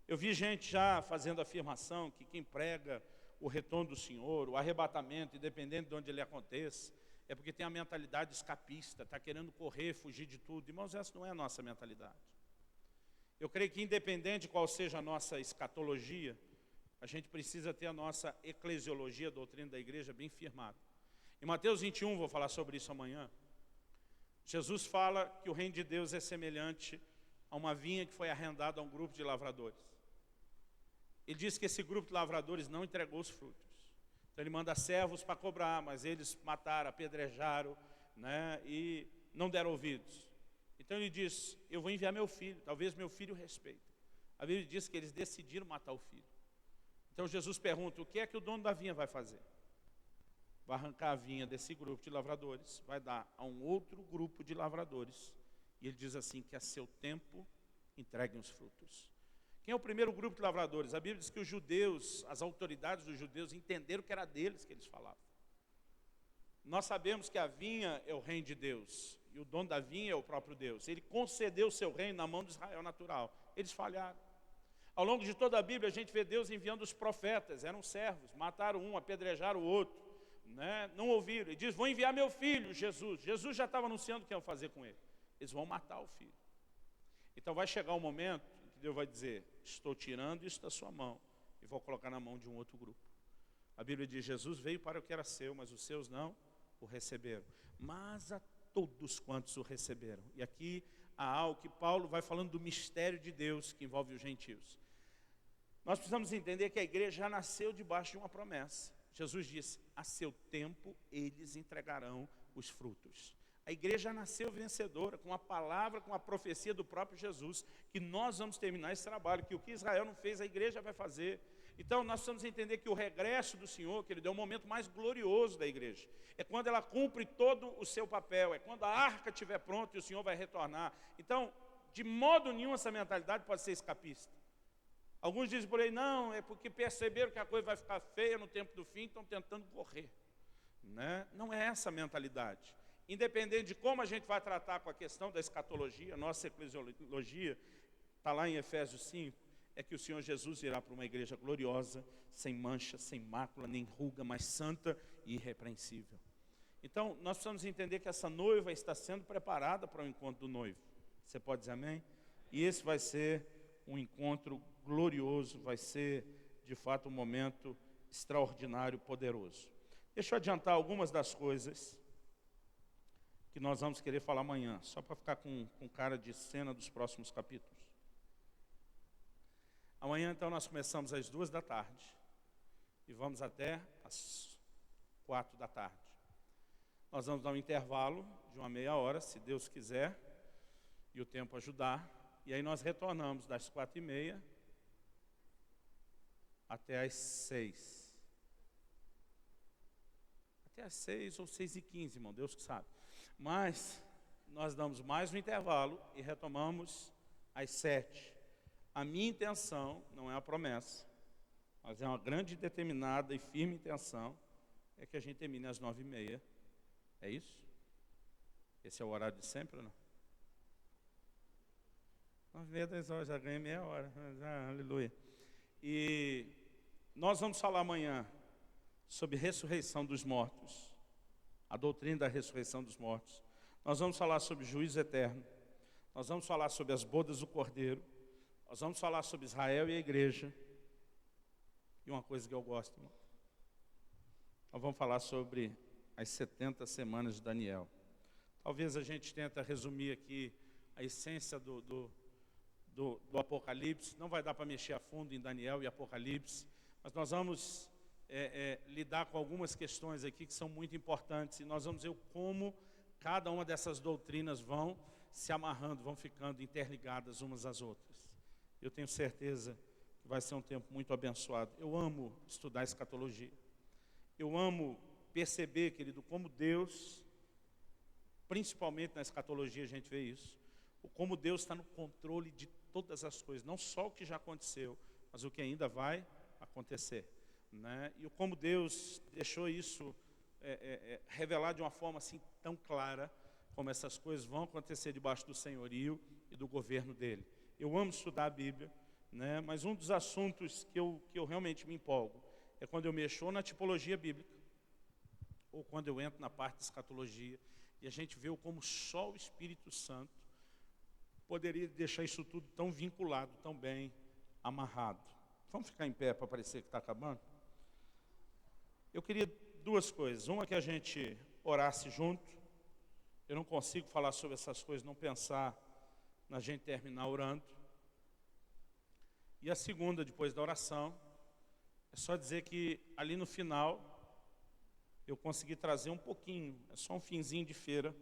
[SPEAKER 1] Eu vi gente já fazendo afirmação que quem prega o retorno do Senhor, o arrebatamento, independente de onde ele aconteça, é porque tem a mentalidade escapista, está querendo correr, fugir de tudo. Irmãos, essa não é a nossa mentalidade. Eu creio que independente de qual seja a nossa escatologia, a gente precisa ter a nossa eclesiologia, a doutrina da igreja, bem firmada. Em Mateus 21, vou falar sobre isso amanhã, Jesus fala que o reino de Deus é semelhante a uma vinha que foi arrendada a um grupo de lavradores. Ele diz que esse grupo de lavradores não entregou os frutos. Então ele manda servos para cobrar, mas eles mataram, apedrejaram, né, e não deram ouvidos. Então ele diz, eu vou enviar meu filho, talvez meu filho respeite. A Bíblia diz que eles decidiram matar o filho. Então Jesus pergunta, o que é que o dono da vinha vai fazer? Vai arrancar a vinha desse grupo de lavradores, vai dar a um outro grupo de lavradores. E ele diz assim, que a seu tempo entreguem os frutos. Quem é o primeiro grupo de lavradores? A Bíblia diz que os judeus, as autoridades dos judeus entenderam que era deles que eles falavam. Nós sabemos que a vinha é o reino de Deus, e o dono da vinha é o próprio Deus. Ele concedeu o seu reino na mão de Israel natural. Eles falharam. Ao longo de toda a Bíblia, a gente vê Deus enviando os profetas, eram servos, mataram um, apedrejaram o outro, né? Não ouviram. Ele diz, vou enviar meu filho, Jesus. Jesus já estava anunciando o que iam fazer com ele. Eles vão matar o filho. Então vai chegar um momento em que Deus vai dizer, estou tirando isso da sua mão e vou colocar na mão de um outro grupo. A Bíblia diz, Jesus veio para o que era seu, mas os seus não o receberam. Mas a todos quantos o receberam. E aqui há algo que Paulo vai falando do mistério de Deus que envolve os gentios. Nós precisamos entender que a igreja já nasceu debaixo de uma promessa. Jesus disse, a seu tempo eles entregarão os frutos. A igreja nasceu vencedora, com a palavra, com a profecia do próprio Jesus, que nós vamos terminar esse trabalho, que o que Israel não fez, a igreja vai fazer. Então nós precisamos entender que o regresso do Senhor, que Ele deu o momento mais glorioso da igreja, é quando ela cumpre todo o seu papel, é quando a arca estiver pronta e o Senhor vai retornar. Então, de modo nenhum essa mentalidade pode ser escapista. Alguns dizem por aí, não, é porque perceberam que a coisa vai ficar feia no tempo do fim, estão tentando correr. Né? Não é essa a mentalidade. Independente de como a gente vai tratar com a questão da escatologia, nossa eclesiologia, está lá em Efésios 5, é que o Senhor Jesus irá para uma igreja gloriosa, sem mancha, sem mácula, nem ruga, mas santa e irrepreensível. Então, nós precisamos entender que essa noiva está sendo preparada para o encontro do noivo. Você pode dizer amém? E esse vai ser um encontro glorioso, vai ser, de fato, um momento extraordinário, poderoso. Deixa eu adiantar algumas das coisas que nós vamos querer falar amanhã, só para ficar com cara de cena dos próximos capítulos. Amanhã, então, nós começamos às 14h e vamos até às 16h. Nós vamos dar um intervalo de uma meia hora, se Deus quiser, e o tempo ajudar. E aí nós retornamos das 4h30 até às 6h. Até às 6 ou 6h15, irmão, Deus que sabe. Mas nós damos mais um intervalo e retomamos às 7h. A minha intenção, não é a promessa, mas é uma grande, determinada e firme intenção, é que a gente termine às 9h30. É isso? Esse é o horário de sempre ou não? 9h30, 10h, já ganhei meia hora. Aleluia. E nós vamos falar amanhã sobre ressurreição dos mortos, a doutrina da ressurreição dos mortos. Nós vamos falar sobre juízo eterno. Nós vamos falar sobre as bodas do Cordeiro. Nós vamos falar sobre Israel e a igreja. E uma coisa que eu gosto, irmão. Nós vamos falar sobre as 70 semanas de Daniel. Talvez a gente tente resumir aqui a essência do Apocalipse. Não vai dar para mexer a fundo em Daniel e Apocalipse, mas nós vamos lidar com algumas questões aqui que são muito importantes, e nós vamos ver como cada uma dessas doutrinas vão se amarrando, vão ficando interligadas umas às outras. Eu tenho certeza que vai ser um tempo muito abençoado. Eu amo estudar escatologia. Eu amo perceber, querido, como Deus, principalmente na escatologia a gente vê isso, como Deus está no controle de todas as coisas, não só o que já aconteceu, mas o que ainda vai acontecer. Né? E como Deus deixou isso revelar de uma forma assim tão clara como essas coisas vão acontecer debaixo do senhorio e do governo dele. Eu amo estudar a Bíblia, né? Mas um dos assuntos que eu realmente me empolgo é quando eu mexo na tipologia bíblica, ou quando eu entro na parte de escatologia, e a gente vê como só o Espírito Santo poderia deixar isso tudo tão vinculado, tão bem amarrado. Vamos ficar em pé para parecer que está acabando? Eu queria duas coisas. Uma, que a gente orasse junto. Eu não consigo falar sobre essas coisas, não pensar na gente terminar orando. E a segunda, depois da oração, é só dizer que ali no final eu consegui trazer um pouquinho, é só um finzinho de feira,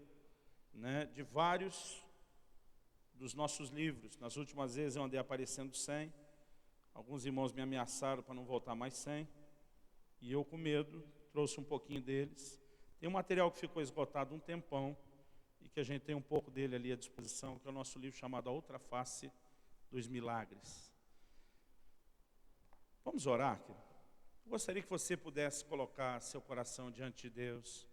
[SPEAKER 1] né, de vários dos nossos livros. Nas últimas vezes eu andei aparecendo 100, alguns irmãos me ameaçaram para não voltar mais 100, e eu com medo trouxe um pouquinho deles. Tem um material que ficou esgotado um tempão, e que a gente tem um pouco dele ali à disposição, que é o nosso livro chamado A Outra Face dos Milagres. Vamos orar, querido? Eu gostaria que você pudesse colocar seu coração diante de Deus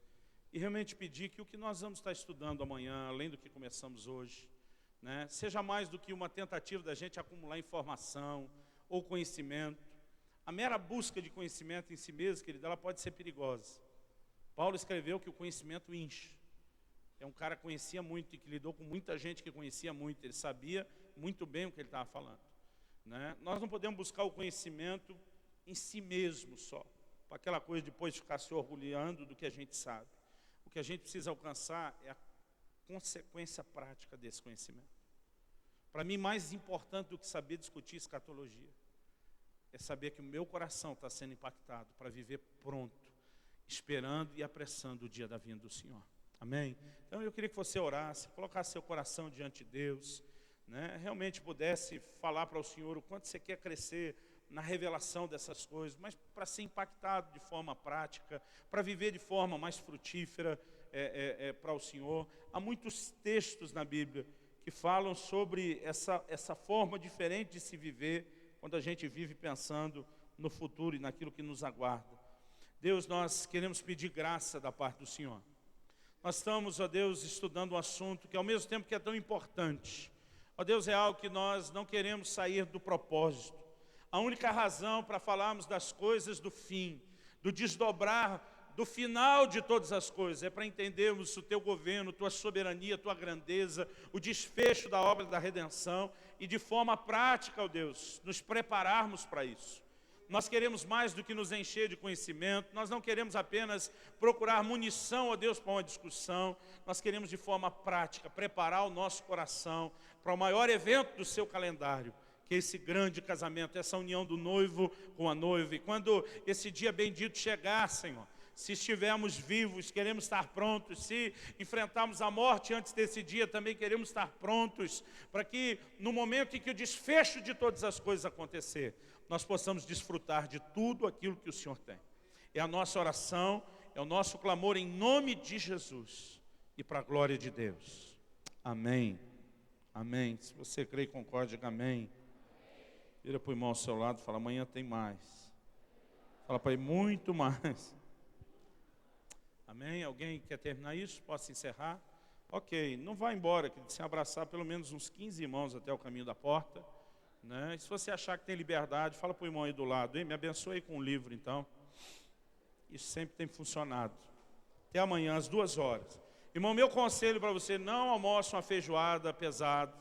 [SPEAKER 1] e realmente pedir que o que nós vamos estar estudando amanhã, além do que começamos hoje, né, seja mais do que uma tentativa da gente acumular informação ou conhecimento. A mera busca de conhecimento em si mesmo, querido, ela pode ser perigosa. Paulo escreveu que o conhecimento enche. É um cara que conhecia muito e que lidou com muita gente que conhecia muito. Ele sabia muito bem o que ele estava falando, né? Nós não podemos buscar o conhecimento em si mesmo só, para aquela coisa de depois ficar se orgulhando do que a gente sabe. O que a gente precisa alcançar é a consequência prática desse conhecimento. Para mim, mais importante do que saber discutir escatologia, é saber que o meu coração está sendo impactado para viver pronto, esperando e apressando o dia da vinda do Senhor. Amém? Então eu queria que você orasse, colocasse seu coração diante de Deus, né? Realmente pudesse falar para o Senhor o quanto você quer crescer na revelação dessas coisas, mas para ser impactado de forma prática, para viver de forma mais frutífera para o Senhor. Há muitos textos na Bíblia que falam sobre essa forma diferente de se viver, quando a gente vive pensando no futuro e naquilo que nos aguarda. Deus, nós queremos pedir graça da parte do Senhor. Nós estamos, ó Deus, estudando um assunto que ao mesmo tempo que é tão importante, ó Deus, é algo que nós não queremos sair do propósito. A única razão para falarmos das coisas do fim, do desdobrar, do final de todas as coisas, é para entendermos o Teu governo, Tua soberania, Tua grandeza, o desfecho da obra da redenção e de forma prática, ó Deus, nos prepararmos para isso. Nós queremos mais do que nos encher de conhecimento, nós não queremos apenas procurar munição, ó Deus, para uma discussão, nós queremos de forma prática preparar o nosso coração para o maior evento do Seu calendário, que é esse grande casamento, essa união do noivo com a noiva. E quando esse dia bendito chegar, Senhor, se estivermos vivos, queremos estar prontos. Se enfrentarmos a morte antes desse dia, também queremos estar prontos, para que no momento em que o desfecho de todas as coisas acontecer, nós possamos desfrutar de tudo aquilo que o Senhor tem. É a nossa oração, é o nosso clamor em nome de Jesus e para a glória de Deus. Amém. Amém. Se você crê e concorde, diga amém. Vira para o irmão ao seu lado e fala, amanhã tem mais. Fala para ele, muito mais. Amém? Alguém quer terminar isso? Posso encerrar? Ok, não vá embora, que se abraçar pelo menos uns 15 irmãos até o caminho da porta, né? E se você achar que tem liberdade, fala para o irmão aí do lado, me abençoe com um livro então. Isso sempre tem funcionado. Até amanhã, às 2 horas. Irmão, meu conselho para você, não almoce uma feijoada pesada.